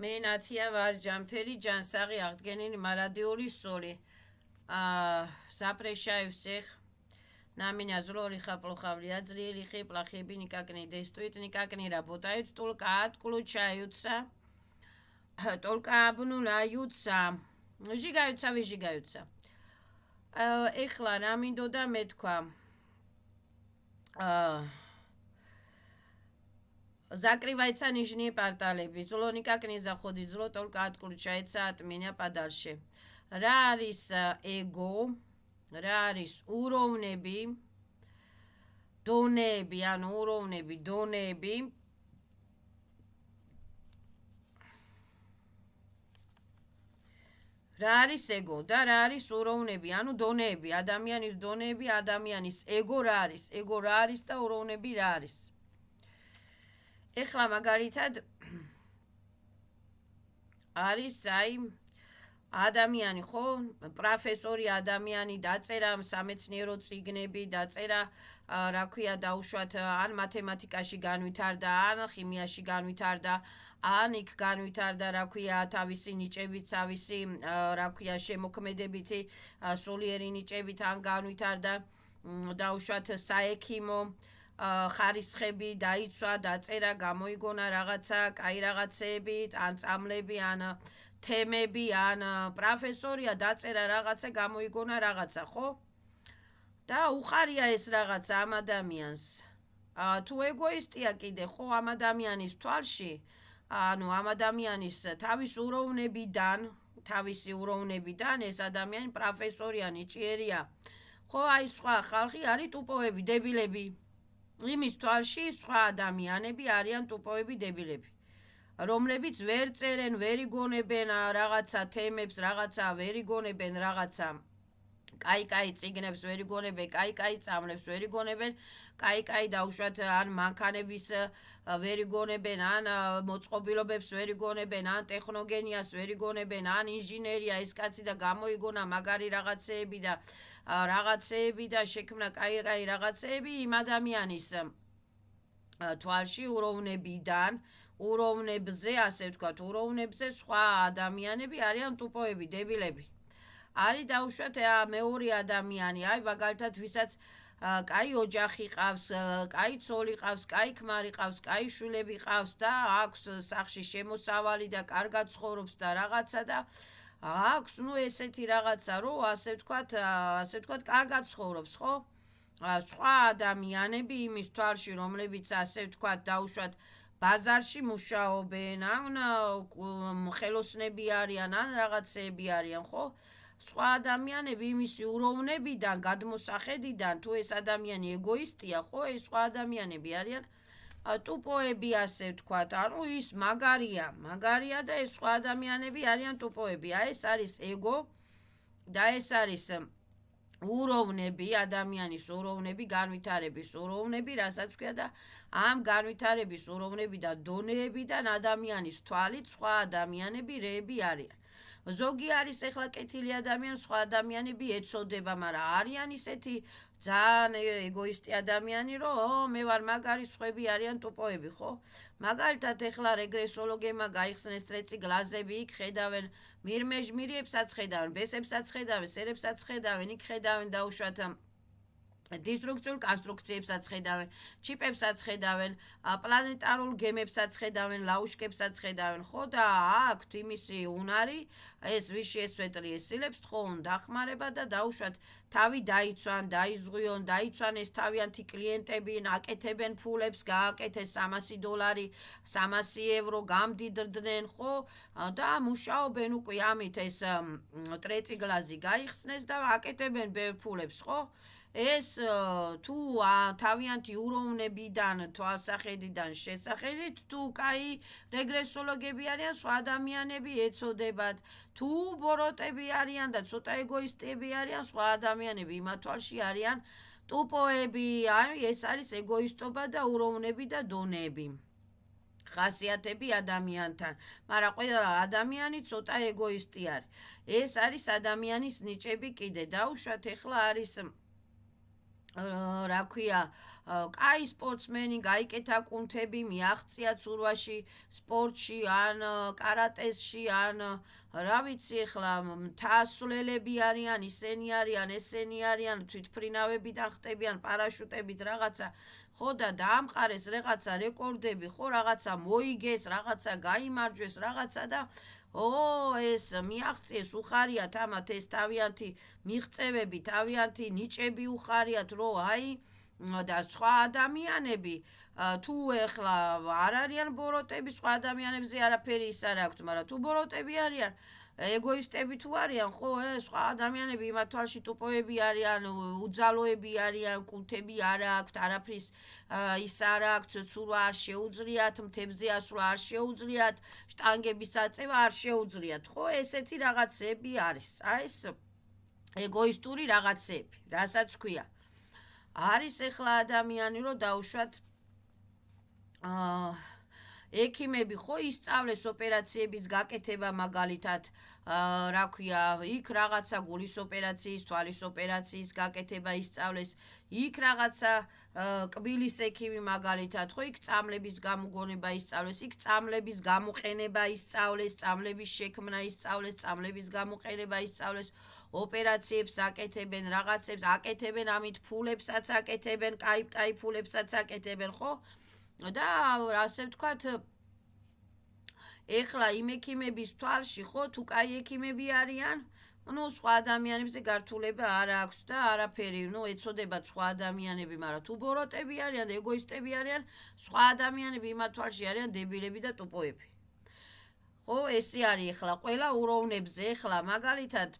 მე ნათია ვარჯა მთელი ჯანსაღი აღდგენილი მარადიული სული запрещаю всех на меня зло лиха плохо влияет злые лихие плохие никак не действуют никак не работают только отключаются только обнуляются сжигаются выжигаются ეხლა რა მინდოდა მეთქვა закрывается нижние порталები зло никак не заходит зло только отключается от меня подальше რა არის ego რა არის უროვნები დონეები ანუ უროვნები დონეები რა არის ego და რა არის უროვნები ანუ დონეები ადამიანის დონეები ადამიანის ego რა არის და უროვნები რა არის ეხლა მაგალითად არის აი ადამიანი ხო პროფესორი ადამიანი დაწერა სამეცნიერო წიგნები დაწერა რა ქვია დაუშვათ ან მათემატიკაში განვითარდა ან ხიმიაში განვითარდა ან იქ განვითარდა რა ქვია თავისი ნიჭებით თავისი რა ქვია შემოქმედებითი სულიერი ნიჭებით ან განვითარდა დაუშვათ საექიმო ხარისხები დაიცვა დაწერა გამოიგონა რაღაცა კაი რაღაცეებით ან წამლები ან თემები ან პროფესორია დაწერა რაღაცა გამოიგონა რაღაცა ხო და უხარია ეს რაღაცა ამ ადამიანს თუ ეგოისტია კიდე ხო ამ ადამიანის თვალში ანუ ამ ადამიანის თავის უროვნებიდან ეს ადამიანი პროფესორია ნიჭიერია ხო აი სხვა ხალხი არის ტუპოები დებილები იმის თვალში სხვა ადამიანები არიან ტუპოები დებილები რომლებიც ვერ წერენ, ვერ იგონებენ რაღაცა თემებს, რაღაცა ვერ იგონებენ რაღაცა კაი წიგნებს ვერ იგონებენ, კაი წამლებს ვერ იგონებენ, კაი დაუშვათ ან მანქანების ვერ იგონებენ, ან მოწყობილობებს ვერ იგონებენ, ან ტექნოგენიას ვერ იგონებენ, ან ინჟინერია ეს კაცი და გამოიგონა მაგარი რაღაცეები და შექმნა კაი რაღაცეები იმ ადამიანის თვალში უროვნებზე, ასე ვთქვათ, უროვნებზე სხვა ადამიანები არიან ტუპოები, დებილები. არის დაუშვათ მეორე ადამიანი, აი მაგალითად ვისაც კაი ოჯახი ყავს, კაი ცოლი ყავს, კაი ქმარი ყავს, კაი შვილები ყავს და აქვს სახში შემოსავალი და კარგად ცხოვრობს და რაღაცა და აქვს, ესეთი რაღაცა, რომ ასე ვთქვათ, კარგად ცხოვრობს, ხო? სხვა ადამიანები იმის თვალში, რომლებიც ასე ვთქვათ, დაუშვათ ბაზარში მუშაობენ, ან ხელოსნები არიან, ან რაღაცეები არიან, ხო? სხვა ადამიანები იმისი უროვნებიდან, გადმოსახედიდან, თუ ეს ადამიანი ეგოისტია, ხო, ეს სხვა ადამიანები არიან ტუპოები, ასე ვთქვათ, ანუ ის მაგარია და ეს სხვა ადამიანები არიან ტუპოები. ეს არის ego და ეს არის უროვნები, ადამიანის უროვნები, განვითარების უროვნები, რასაც ქვია და ამ განვითარების უროვნებიდან, დონეებიდან ადამიანის თვალით სხვა ადამიანები რეები არიან. ზოგი არის ეხლა კეთილი ადამიანი, სხვა ადამიანები ეწოდება, მაგრამ არიან ისეთი ძალიან ეგოისტი ადამიანი, რომ მე ვარ მაგარი, სხვები არიან ტუპოები, ხო? მაგალითად ეხლა რეგრესოლოგებმა გაიხსნეს წრეწიგლაზები, იქ ხედავენ მირმეჟმირიებსაც ხედავენ, ბესებსაც ხედავენ, სერებსაც ხედავენ, იქ ხედავენ დაუშვათ დისტრუქციულ კონსტრუქციებსაც ხედავენ, ჩიპებსაც ხედავენ, პლანეტარულ გემებსაც ხედავენ, ლაუშკებსაც ხედავენ, ხო და აქვთ იმისი უნარი, ეს ვიში ესვეტლი ესილებს, თხოვნ დახმარება და დაუშვათ თავი დაიცვან, დაიზღვიონ, დაიცვან ეს თავიანთი კლიენტები, აკეთებენ ფულებს, გააკეთეს $300, €300, გამდიდრდნენ, ხო და მუშაობენ უკვე ამით ეს ტრეწიგლაზი გაიხსნეს და აკეთებენ ბევრ ფულებს, ხო? ეს თუ თავიანთი უროვნებიდან, თვალსახედიდან შესახედით, თუ კაი რეგრესოლოგები არიან, სხვა ადამიანები ეწოდებათ, თუ ბოროტები არიან და ცოტა ეგოისტები არიან, სხვა ადამიანები იმათ თვალში არიან ტუპოები, ეს არის ეგოისტობა და უროვნები და დონეები. ხასიათები ადამიანთან, მაგრამ ყველა ადამიანი ცოტა ეგოისტი არის. ეს არის ადამიანის ნიჭები კიდე, დაუშვათ ეხლა არის რა ქვია, კაი სპორტსმენი, გაიკეთა კუნთები, მიაღწია ცურვაში, სპორტში, ან კარატესში, ან რა ვიცი ახლა, მთასვლელები არიან, ისენი არიან, ესენი არიან, თვითმფრინავებიდან ხტებიან, პარაშუტებით რაღაცა, ხო და დაამყარეს რაღაცა რეკორდები, ხო რაღაცა მოიგეს, რაღაცა გაიმარჯვეს, რაღაცა და ეს მიაღწიეს, უხარიათ ამათ ეს თავიანთი მიღწევები, თავიანთი ნიჭები უხარიათ, რომ აი და სხვა ადამიანები თუ ეხლა არ არიან ბოროტები, სხვა ადამიანებზე არაფერი ის არ აქვთ, მაგრამ თუ ბოროტები არიან, ეგოისტები თუ არიან, ხო, სხვა ადამიანები იმათ თვალში ტუპოები არიან, უძალოები არიან, კუნთები არ აქვთ, არაფრის ის არ აქვთ, ცურვა არ შეუძლიათ, მთებზე ასვლა არ შეუძლიათ, შტანგების აწევა არ შეუძლიათ, ხო, ესეთი რაღაცები არის. აი ეს ეგოისტური რაღაცები, რასაც ქვია. არის ახლა ადამიანი, რომ დაუშვათ ექიმები ხო ისწავლეს ოპერაციების გაკეთება მაგალითად, რა ქვია, იქ რაღაცა გულის ოპერაციის, თვალის ოპერაციის გაკეთება ისწავლეს, იქ რაღაცა კბილის ექიმი მაგალითად, ხო იქ წამლების გამოგონება ისწავლეს, იქ წამლების გამოყენება ისწავლეს, წამლების შექმნა ისწავლეს, წამლების გამოყენება ისწავლეს, ოპერაციებს აკეთებენ, რაღაცებს აკეთებენ, ამით ფულებსაც აკეთებენ, კაი ფულებსაც აკეთებენ, ხო? და ასე ვთქვათ, ეხლა იმ ექიმების თვალში, ხო, თუ კაი ექიმები არიან, ну, სხვა ადამიანებზე გართულება არ აქვს და არაფერი, ну, ეცოდებათ სხვა ადამიანები, მაგრამ თუ ბოროტები არიან და ეგოისტები არიან, სხვა ადამიანები იმათ თვალში არიან დებილები და ტუპოები. ხო, ესე არის ეხლა ყველა უროვნებზე, ეხლა მაგალითად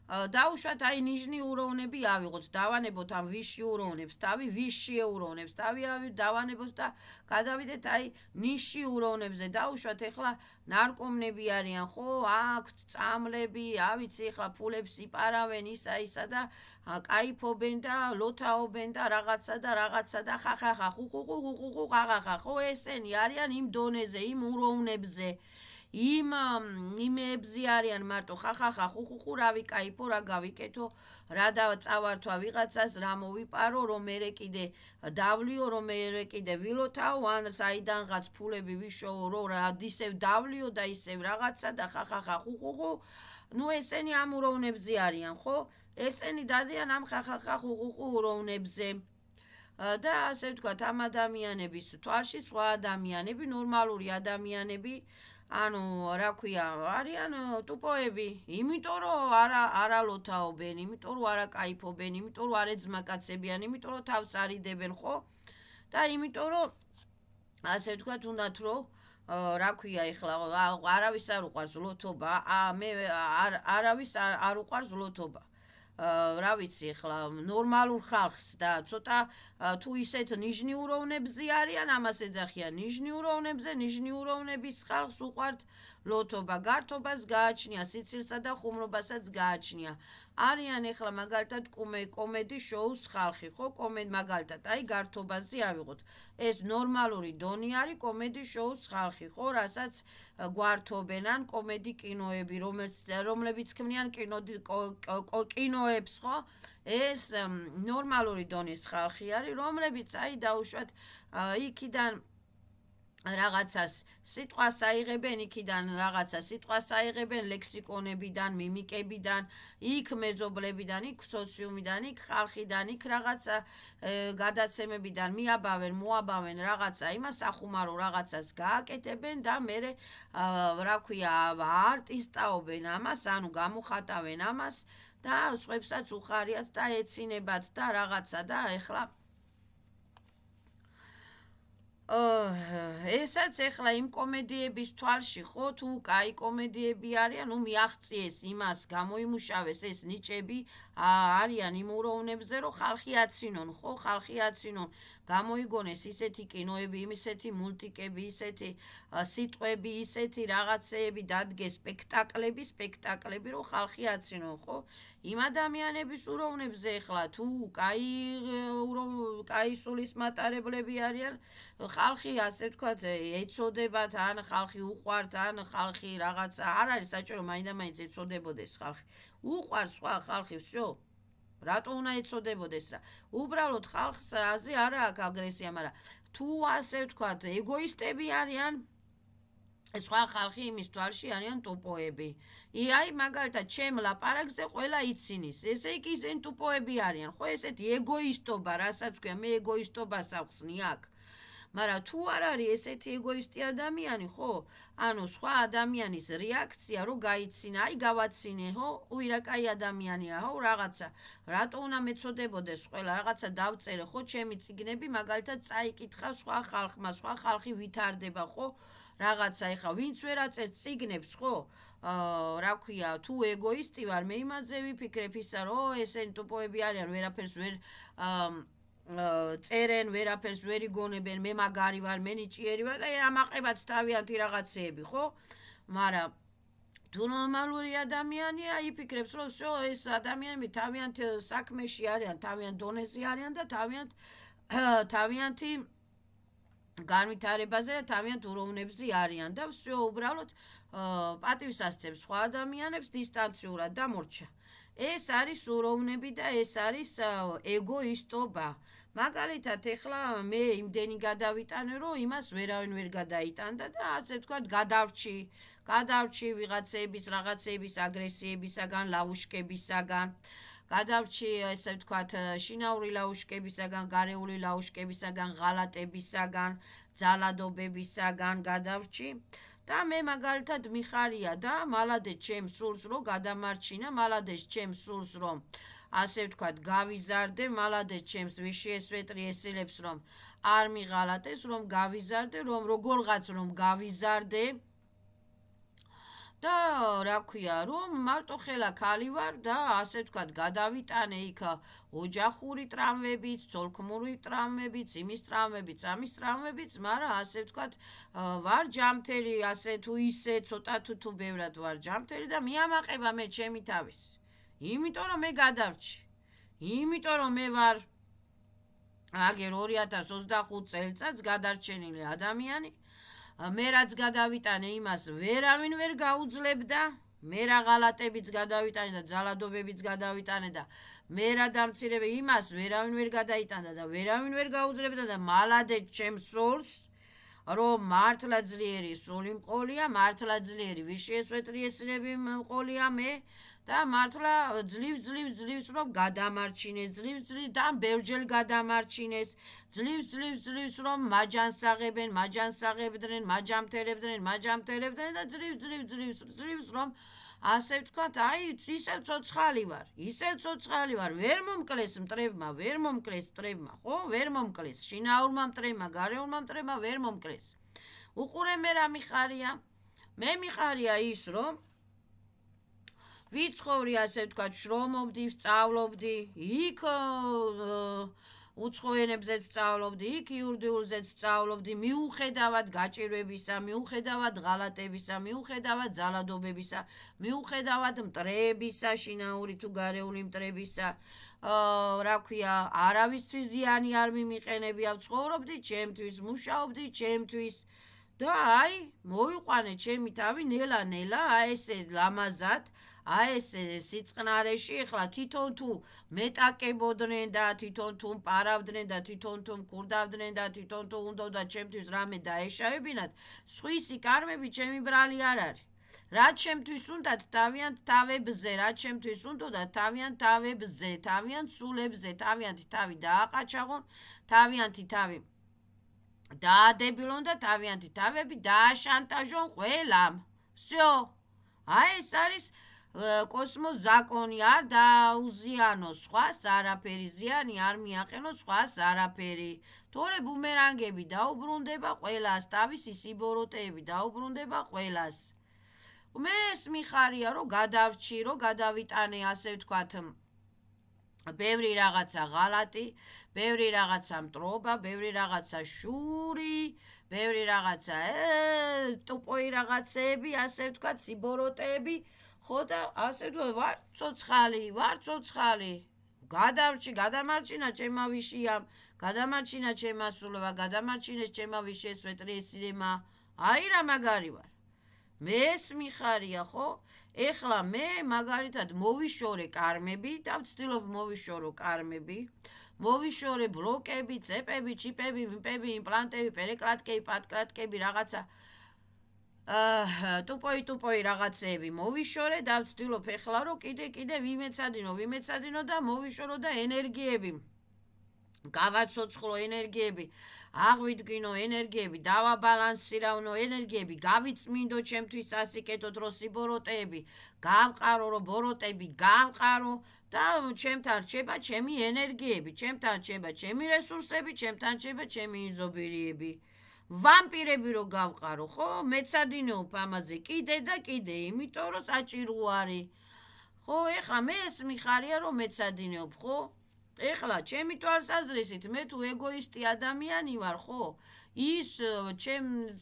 დაუშვათ აი ნიშნი უროვნები ავიღოთ, დავანებოთ ამ ვიში უროვნებს, თავი ვიში ეუროვნებს, თავი დავანებოთ და გადავიდეთ აი ნიში უროვნებზე, დაუშვათ ეხლა ნარკომნები არიან, ხო, აქვთ წამლები, ავიცი ეხლა ფულებს იპარავენ ისა და კაიფობენ და ლოთაობენ და რაღაცა და ხახახა ხუხუხუ ხახახა, ხო, ესენი არიან იმ დონეზე, იმ უროვნებზე. იმებზე არიან მარტო ხახახა ხუხუხუ რა ვიკაიფო, რა გავიკეთო, რა წავართვა ვიღაცას, რა მოვიპარო, რომ მერე კიდე დავლიო, რომ მერე კიდე ვილოთაო, ან საიდანღაც ფულები ვიშოვო, რომ რა ისევ დავლიო და ისევ რაღაცა და ხახახა ხუხუხუ, ну ესენი ამ უროვნებზე არიან, ხო? ესენი დადიან ამ ხახახა ხუხუხუ უროვნებზე. და ასე ვთქვათ, ამ ადამიანების თვალში სხვა ადამიანები, ნორმალური ადამიანები, ანუ რა ქვია, არიან ტუპოები, იმიტომ რომ არალოთაობენ, იმიტომ რომ არაკაიფობენ, იმიტომ რომ არ ეძმაკაცებიან, იმიტომ რომ თავს არიდებენ, ხო? და იმიტომ რომ ასე ვთქვათ, უნდათ რომ რა ქვია ეხლა არავის არ უყვარს ლოთობა, მე არავის არ უყვარს ლოთობა. რა ვიცი ახლა ნორმალურ ხალხს და ცოტა თუ ისეთ ნიშნი უროვნებზე არიან, ამას ეძახიან ნიშნი უროვნებზე, ნიშნი უროვნების ხალხს უყვართ ლოთობა, გართობას გააჩნია, სიცილსა და ხუმრობასაც გააჩნია. არიან ახლა მაგალითად კომედი შოუს ხალხი, ხო, მაგალითად, აი გართობაზე ავიღოთ. ეს ნორმალური დონი არის კომედი შოუს ხალხი, ხო, რასაც გვართობენ ან კომედი კინოები, რომლებიც ქმნიან კინოებს, ხო? ეს ნორმალური დონის ხალხი არის, რომლებიც აი დაუშვათ იქიდან რაღაცას სიტყვას აიღებენ, იქიდან რაღაცა სიტყვას აიღებენ ლექსიკონებიდან, მიმიკებიდან, იქ მეზობლებიდან, იქ სოციუმიდან, იქ ხალხიდან, იქ რაღაცა გადაცემებიდან მოაბავენ რაღაცა იმას, ახუმარო რაღაცას გააკეთებენ და მერე რა ქვია, არტისტაობენ ამას, ანუ გამოხატავენ ამას და სხვებსაც უხარიათ და ეცინებათ და რაღაცა და ეხლა ესაც ეხლა იმ კომედიების თვალში, ხო, თუ კაი კომედიები არიან, ну მიაღწიეს იმას, გამოიმუშავეს ეს ნიჭები არიან იმ უროვნებზე, რომ ხალხი აცინონ, ხო, ხალხი აცინონ, გამოიგონეს ისეთი კინოები, ისეთი მულტიკები, ისეთი სიტყვები, ისეთი რაღაცეები, დადგეს სპექტაკლები, რომ ხალხი აცინონ, ხო? იმ ადამიანების უროვნებზე ეხლა თუ კაი სულის მატარებლები არიან, ხალხი ასე ვთქვათ ეცოდებათ, ან ხალხი უყვართ, ან ხალხი რაღაცა არ არის საჭირო მაინდა-მაინც ეცოდებოდეს ხალხი. უყვარს სხვა ხალხი, всё. რატო უნდა ეწოდებოდეს რა? უბრალოდ ხალხს აზე არა აქვს აგრესია, მაგრამ თუ ასე ვთქვათ, ეგოისტები არიან, სხვა ხალხი იმის თვალში არიან ტუპოები. აი მაგალითად ჩემ ლაპარაკზე ყველა ცინის. ესე იგი ისინი ტუპოები არიან. ხო ესეთი ეგოისტობა, რასაც ქვია, მე ეგოისტობას ავხსნი აქ. მაგრამ თუ არ არის ესეთი ეგოისტი ადამიანი, ხო? ანუ სხვა ადამიანის რეაქცია რო გაიცინა, აი გავაცინე, ხო? უირა კაი ადამიანია, ხო? რაღაცა. რატო უნდა მეწოდებოდეს ყველა რაღაცა დავწერე, ხო? ჩემი წიგნები მაგალითად წაიკითხა სხვა ხალხმა, სხვა ხალხი ვითარდება, ხო? რაღაცა ეხა ვინც ვერ აწერს წიგნებს, ხო? რა ქვია, თუ ეგოისტი ვარ, მე იმაზე ვიფიქრებ ისა, რომ ესენი ტუპოები არიან, ვერაფერს ვერ წერენ, ვერაფერს ვერ იგონებენ, მე მაგარი ვარ, მე ნიჭიერი ვარ და ამაყებათ თავიანთი რაღაცეები, ხო? მაგრამ თუ ნორმალური ადამიანია, იფიქრებს, რომ всё ეს ადამიანები თავიანთ საქმეში არიან, თავიანთ დონეზე არიან და თავიანთი განვითარებაზე და თავიანთ უროვნებზე არიან და всё უბრალოდ პატივს ასწევს სხვა ადამიანებს დისტანციურად და მორჩა. ეს არის უროვნები და ეს არის ეგოისტობა. მაგალითად ეხლა მე იმდენი გადავიტანე, რომ იმას ვერავინ ვერ გადაიტანდა და ასე ვთქვათ, გადავრჩი ვიღაცების, რაღაცების აგრესიებისაგან, ლაუშკებისაგან. გადავრჩი ესე ვთქვათ, შინაური ლაუშკებისაგან, გარეული ლაუშკებისაგან, ღალატებისაგან, ძალადობებისაგან გადავრჩი. და მე მაგალითად მიხარია და მალადეც ჩემს სულს რომ გადამარჩინა, მალადეც ჩემს სულს რომ ასე ვთქვათ, გავიზარდე, მალადეც ჩემს ვიშიესვეტრი ესილებს რომ არ მიღალატეს, რომ გავიზარდე, რომ როგორღაც რომ გავიზარდე. და რა ქვია, რომ მარტო ხელა ქალი ვარ და ასე ვთქვათ, გადავიტანე იქ ოჯახური ტრამვებიც, ცოლქმური ტრამვებიც, იმის ტრამვებიც, ამის ტრამვებიც, მაგრამ ასე ვთქვათ, ვარ ჯამთელი, ასე თუ ისე, ცოტა თუ ბევრად ვარ ჯამთელი და მიამაყება მე ჩემი თავის. იმიტომ რომ მე გადავრჩი. იმიტომ რომ მე ვარ აგერ 2025 წელიწადს გადარჩენილი ადამიანი. მე რაც გადავიტანე იმას ვერავინ ვერ გაუძლებდა, მე რა ღალატებიც გადავიტანე და ძალადობებიც გადავიტანე და მე რა დამცირebe იმას ვერავინ ვერ გადაიტანდა და ვერავინ ვერ გაუძლებდა და მალადეც ჩემს სულს რომ მართლა ძლიერი სული მყოლია, მართლა ძლიერი ვიშიესვეტრი ესლები მყოლია მე და მართლა ძლივს რომ გადამარჩინეს, ძლივს და ბევრჯერ გადამარჩინეს, ძლივს რომ მაჯანსაღებენ, მაჯანსაღებდნენ, მაჯამთერებდნენ და ძლივს რომ ასე ვთქვათ, აი ისევ ცოცხალი ვარ, ვერ მომკლეს მტრებმა, ხო? ვერ მომკლეს, შინაურმა მტრებმა, გარეულმა მტრებმა ვერ მომკლეს. უყურე მე რა მიხარია? მე მიხარია ის, რომ ვიცხოვრი ასე ვთქვათ, შრომობდი, ვსწავლობდი, იქ უცხო ენებზეც ვსწავლობდი, იქ იურიდიულზეც ვსწავლობდი, მიუხედავად გაჭირვებისა, მიუხედავად ღალატებისა, მიუხედავად ძალადობებისა, მიუხედავად მტრებისა, შინაური თუ გარეული მტრებისა, რა ქვია, არავისთვის ზიანი არ მიმიყენებია, ვცხოვრობდი ჩემთვის, მუშაობდი ჩემთვის და აი, მოვიყვანე ჩემი თავი ნელა-ნელა, აი ესე ლამაზად, აი ეს სიწყნარეში ეხლა თვითონ თუ მეტაკებოდნენ და თვითონ თუ პარავდნენ და თვითონ თუ მკურდავდნენ და თვითონ თუ უნდა ჩემთვის რამე დაეშავებინათ, სხვისი კარმები ჩემი ბრალი არ არის. რა ჩემთვის უნდათ თავიანთ თავებზე, რა ჩემთვის უნდა თავიანთ თავებზე, თავიანთ სულებზე, თავიანთი თავი დააყაჩაღონ, თავიანთი თავი დაადებილონ და თავიანთი თავები დააშანტაჟონ ყველამ. всё. აი ეს არის კოსმოს ზაკონი, არ დაუზიანო სხვას არაფერი, ზიანი არ მიაყენო სხვას არაფერი. თორე ბუმერანგები დაუბრუნდება ყველას, თავისი სიბოროტეები დაუბრუნდება ყველას. მე ეს მიხარია, რომ გადავრჩი, რომ გადავიტანე, ასე ვთქვათ, ბევრი რაღაცა ღალატი, ბევრი რაღაცა მტრობა, ბევრი რაღაცა შური, ბევრი რაღაცა ტუპოი რაღაცეები, ასე ვთქვათ, სიბოროტეები. ხო და ასე ვარ ცოცხალი, გადავრჩი, გადამარჩინა ჩემმა ვიშიამ, გადამარჩინა ჩემმა სულმა, გადამარჩინეს ჩემმა ვიშიესვეტრი ესილემა, აი რა მაგარი ვარ. მეს მიხარია, ხო? ეხლა მე მაგალითად მოვიშორე კარმები და ვცდილობ მოვიშორო კარმები. მოვიშორე ბლოკები, წეპები, ჩიპები, მიპები, იმპლანტები, პერეკლატკები, პატკლატკები, რაღაცა ტუპოი რაღაცეები მოვიშორე და ვცდილობ ეხლა რომ კიდე ვიმეცადინო და მოვიშორო და ენერგიები გავაცოცხლო ენერგიები, აღვიდგინო ენერგიები, დავაბალანსირავნო ენერგიები, გავიწმინდო ჩემთვის სასიკეთოდ რო სიბოროტეები, გავყარო რო ბოროტები, გავყარო და ჩემთან რჩება ჩემი ენერგიები, ჩემთან რჩება ჩემი რესურსები, ჩემთან რჩება ჩემი იზობირიები. ვამპირები რო გავყარო, ხო? მეცადინეობ ამაზე კიდე და კიდე, იმიტომ რომ საჭირო არის. ხო, ეხლა მე ეს მიხარია რომ მეცადინეობ, ხო? ეხლა ჩემი თვალსაზრისით მე თუ ეგოისტი ადამიანი ვარ, ხო? ის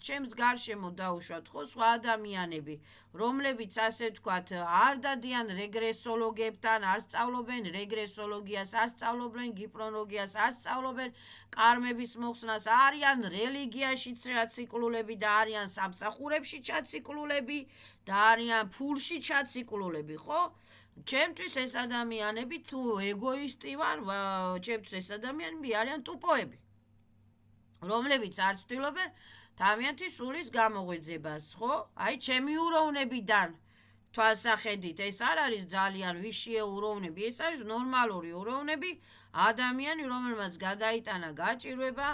ჩემს გარშემო დაუშვათ, ხო, სხვა ადამიანები, რომლებიც ასე ვთქვათ, არ დადიან რეგრესოლოგებთან, არ სწავლობენ რეგრესოლოგიას, არ სწავლობენ გიპნოლოგიას, არ სწავლობენ კარმების მოხსნას, არიან რელიგიაში ჩაციკლულები და არიან სამსახურებში ჩაციკლულები და არიან ფულში ჩაციკლულები, ხო? ჩემთვის ეს ადამიანები თუ ეგოისტი ვარ, ჩემთვის ეს ადამიანები არიან ტუპოები, რომლებიც არ ცდილობენ თავიანთი სულის გამოღვიძებას, ხო? აი, ჩემი უროვნებიდან თვალსახედით, ეს არ არის ძალიან ვიშიე უროვნები, ეს არის ნორმალური უროვნები, ადამიანი, რომელმაც გადაიტანა გაჭირვება,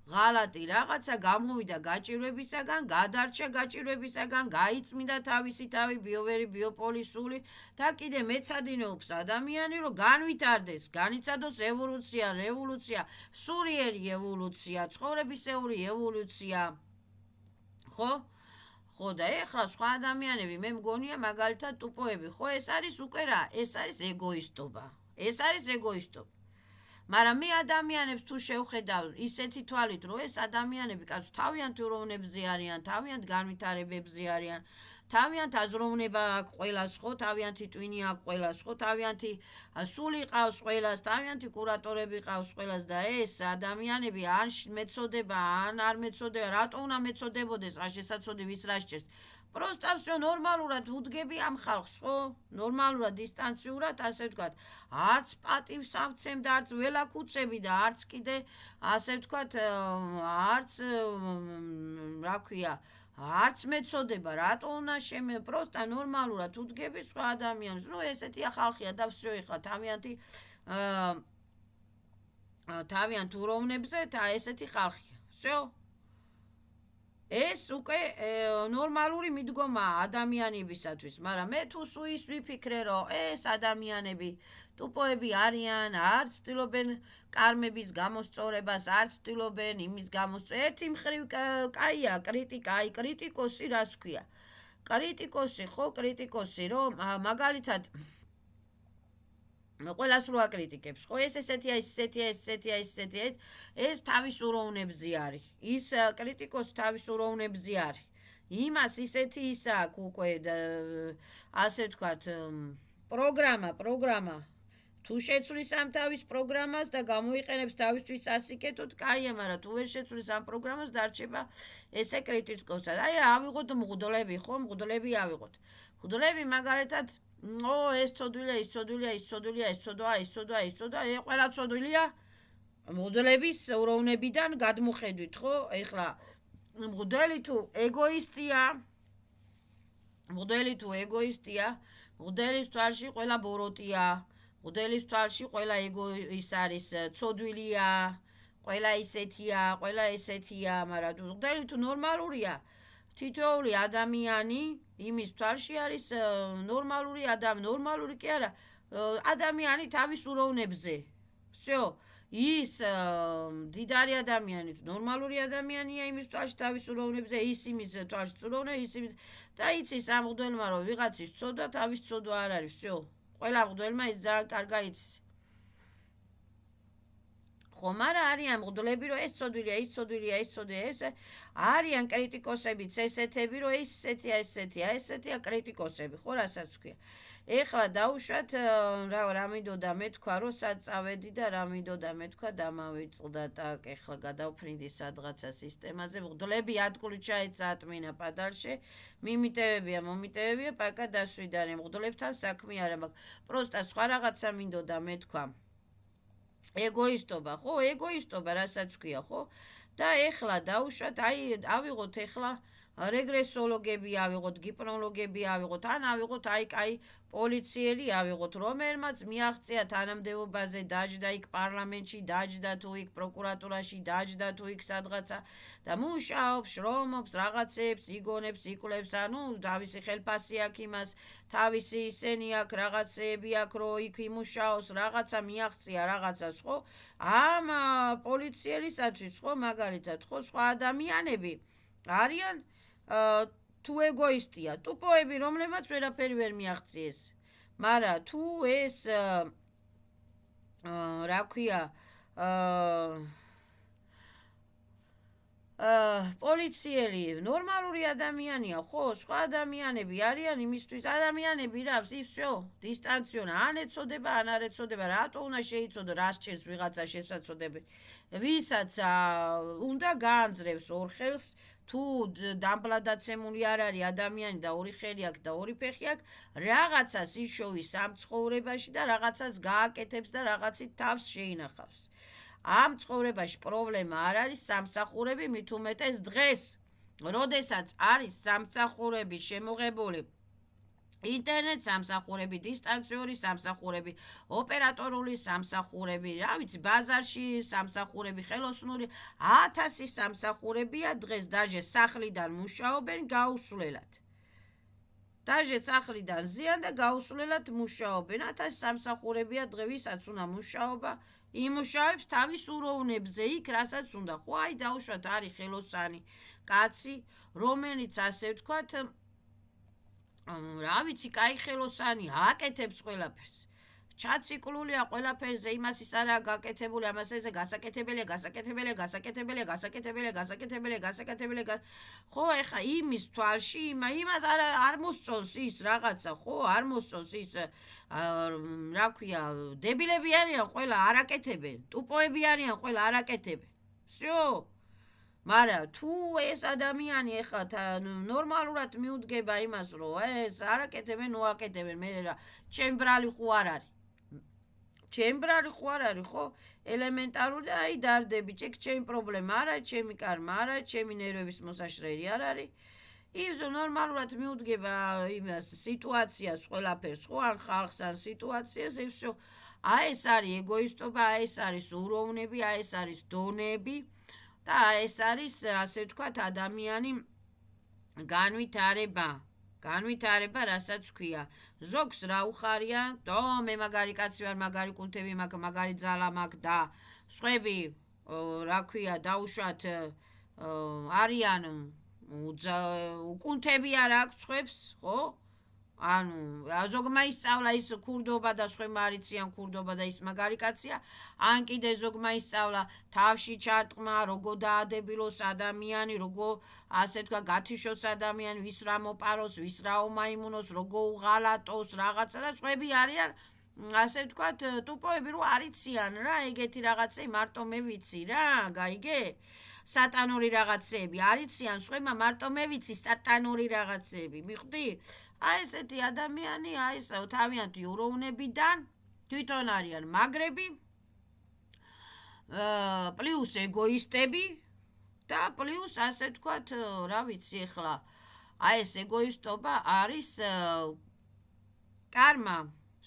ღალატი რაღაცა გამოვიდა გაჭირვებისაგან, გადარჩა გაჭირვებისაგან, გაიწმინდა თავისი თავი ბიოვერი ბიოპოლისული და კიდე მეცადინეობს ადამიანი, რომ განვითარდეს, განიცადოს ევოლუცია, რევოლუცია, სულიერი ევოლუცია, ცხოვრებისეული ევოლუცია. ხო? ხო და ეხლა სხვა ადამიანები მე მგონია მაგალითად ტუპოები, ხო, ეს არის უკვე რა? ეს არის ეგოისტობა. ეს არის ეგოისტობა. მაგრამ მე ადამიანებს თუ შევხედავ ისეთი თვალით, რომ ეს ადამიანები კაცო თავიანთ უროვნებზე არიან, თავიანთ განვითარებებზე არიან, თავიანთ აზროვნება აქვს ყველას, ხო, თავიანთი ტვინი აქვს ყველას, ხო, თავიანთი სული ყავს ყველას, თავიანთი კურატორები ყავს ყველას და ეს ადამიანები ან მეწოდება, ან არ მეწოდება, რატო უნდა მეწოდებოდეს, რა შესაძლოა ვის რა სჭირს. Просто всё ნორმალურად უდგები ამ ხალხს, ხო? ნორმალურად დისტანციურად, ასე ვთქვათ, არც პატივს ავცემ და არც ველაქუცები და არც კიდე, ასე ვთქვათ, არც რა ქვია, არც მეწოდება, რატო უნდა просто ნორმალურად უდგები სხვა ადამიანს. ნუ ესეთია ხალხია და всё ეხლა თავიანთ უროვნებზე და ესეთი ხალხია. всё ეს უკვე ნორმალური მიდგომაა ადამიანებისათვის, მაგრამ მე თუ ის ვიფიქრე, რომ ეს ადამიანები ტუპოები არიან, არ ცდილობენ კარმების გამოსწორებას, არ ცდილობენ იმის გამოსწორებას. ერთი მხრივ კაია კრიტიკა, აი კრიტიკოსი რას ქვია? კრიტიკოსი, ხო, კრიტიკოსი, რომ მაგალითად ყველას რო აკრიტიკებს, ხო, ესეთი, ეს თავის უროვნებზე არის. ის კრიტიკოსი თავის უროვნებზე არის. იმას ისეთი ის აქვს უკვე, ასე ვთქვათ, პროგრამა. თუ შეცვლის ამ თავის პროგრამას და გამოიყენებს თავისთვის სასიკეთოდ, კაია, მაგრამ თუ ვერ შეცვლის ამ პროგრამას, დარჩება ესე კრიტიკოსად. აი, ავიღოთ მღვდლები, ხო, მღვდლები ავიღოთ. მღვდლები მაგალითად ეს ცოდვილია, ის ცოდვა, ყველა ცოდვილია მღვდლების უროვნებიდან გადმოხედვით, ხო? ეხლა მღვდელი თუ ეგოისტია, მღვდელის თვალში ყველა ბოროტია, მღვდელის თვალში ყველა ის არის ცოდვილია, ყველა ისეთია, ყველა ესეთია, მაგრამ მღვდელი თუ ნორმალურია, თითოეული ადამიანი იმის თვალში არის ნორმალური კი არა, ადამიანი თავის უროვნებზე. всё, ის დიდარი ადამიანი, ნორმალური ადამიანია იმის თვალში თავის უროვნებზე, ის იმის თვალში უროვნე, ის იმის და იცის ამ მღვდელმა რომ ვიღაცის ცოდვა, თავის ცოდვა არ არის, всё. ყველა მღვდელმა ის ძალიან კარგად იცის. ხო, მაგრამ არიან მღვდლები, რომ ეს ცოდვილია, ეს არიან კრიტიკოსებიც ესეთები, რომ ესეთია კრიტიკოსები, ხო, რასაც ქვია. ეხლა დაუშვათ რა მინდოდა მე თქვა რომ სად წავედი და რა მინდოდა მე თქვა დამავიწყდა ტაკ ეხლა გადავფრინდი სადღაცა სისტემაზე მღვდლები ადგილი ჩაეწატმინა პადალში მომიტევებია პაკა დასვიდანი მღვდლებთან საქმე არა მაქვს პროსტა სხვა რაღაცა მინდოდა მე თქვა ეგოისტობა ხო ეგოისტობა რასაც ქვია ხო და ეხლა დაუშვათ აი ავიღოთ ეხლა რეგრესოლოგები ავიღოთ, გიპნოლოგები ავიღოთ, ან ავიღოთ აი პოლიციელი ავიღოთ, რომელმაც მიაღწია თანამდებობაზე დაჯდა იქ პარლამენტში, დაჯდა თუ იქ პროკურატურაში, დაჯდა თუ იქ სადღაცა და მუშაობს, შრომობს, რაღაცებს, იგონებს, იკვლევს, ანუ თავისი ხელფასი აქვს იმას, თავისი ისენი აქვს, რაღაცეები აქვს, რომ იქ იმუშაოს, რაღაცა მიაღწია რაღაცას, ხო? ამ პოლიციელისათვის, ხო, მაგალითად, ხო, სხვა ადამიანები არიან თუ ეგოისტია, ტუპოები, რომლებმაც ვერაფერი ვერ მიაღწიეს. მაგრამ თუ ეს რა ქვია, პოლიციელი ნორმალური ადამიანია, ხო, სხვა ადამიანები არიან იმისთვის ადამიანები რა, всё, დისტანციონა, ან ეწოდება, ან არ ეწოდება, რატო უნდა შეიცოდო, რას ჭირს ვიღაცა შესაძლებელია. ვისაც უნდა გაანძრევს ორ ხელს თუ დამბლადაცემული არ არის ადამიანი და ორი ხელი აქვს და ორი ფეხი აქვს, რაღაცას იშოვის ამ ცხოვრებაში და რაღაცას გააკეთებს და რაღაცით თავს შეინახავს. ამ ცხოვრებაში პრობლემა არ არის სამსახურები, მით უმეტეს დღეს, როდესაც არის სამსახურები შემოღებული ინტერნეტ სამსახურები, დისტანციური სამსახურები, ოპერატორული სამსახურები, რა ვიცი, ბაზარში სამსახურები, ხელოსნური 1000 სამსახურებია დღეს დაჟე სახლიდან მუშაობენ გაუსვლელად. დაჟე სახლიდან ზიან და გაუსვლელად მუშაობენ. 1000 სამსახურებია დღე ვისაც უნდა მუშაობა, იმუშავებს თავის უროვნებზე იქ, რასაც უნდა. ხო, აი დაუშვათ არის ხელოსანი კაცი, რომელიც ასე ვთქვათ რა ვიცი, კაი ხელოსანი აკეთებს ყველაფერს. ჩაციკლულია ყველაფერზე, იმას ის არაა გაკეთებული, ამას ესე გასაკეთებელია. ხო, ეხა იმის თვალში, იმას არ მოსწონს ის რაღაცა, ხო, არ მოსწონს ის რა ქვია, დებილები არიან ყველა არაკეთებენ, ტუპოები არიან ყველა არაკეთებენ. всё. მაგრამ თუ ეს ადამიანი ეხლა ნორმალურად მიუდგება იმას, რომ ეს არაკეთებენ, უაკეთებენ, მე რა, ჩემ ბრალი ხო არ არის. ჩემ ბრალი ხო არ არის, ხო? ელემენტარული და აი დარდები, ჩემი პრობლემა არ არის, ჩემი კარმა არ არის, ჩემი ნერვების მოსაშრელი არ არის. იმზო ნორმალურად მიუდგება იმას სიტუაციას, ყველაფერს, ხო, ან ხალხს, ან სიტუაციას, всё. აი ეს არის ეგოისტობა, აი ეს არის უროვნები, აი ეს არის დონეები. და ეს არის ასე ვთქვათ ადამიანი განვითარება, რასაც ქვია. ზოგს რა უხარია, მე მაგარი კაცი ვარ, მაგარი კუნთები მაქვს, მაგარი ძალა მაქვს და სხვები რა ქვია, დაუშვათ არიან კუნთები არ აქვს სხვებს, ხო? ანუ ზოგმა ისწავლა ის ქურდობა და სხვებმა არიციან ქურდობა და ის მაგარი კაცია, ან კიდე ზოგმა ისწავლა თავში ჩარტყმა, როგორ დაადებილოს ადამიანი, როგორ ასე თქვა გათიშოს ადამიანი, ვის რა მოპაროს, ვის რა უმაიმუნოს, როგორ უღალატოს რაღაცა და სხვები არიან ასე ვთქვათ ტუპოები, რომ არიციან რა, ეგეთი რაღაცები მარტო მე ვიცი რა, გაიგე? სატანური რაღაცები არიციან, სხვებმა მარტო მე ვიცი სატანური რაღაცები, მიხვდი? აი ესეთი ადამიანი, აი ეს თავიანთი უროვნებიდან თვითონ არიან მაგრები, პლუს ეგოისტები და პლუს ასე ვთქვათ, რა ვიცი ეხლა, აი ეს ეგოისტობა არის კარმა,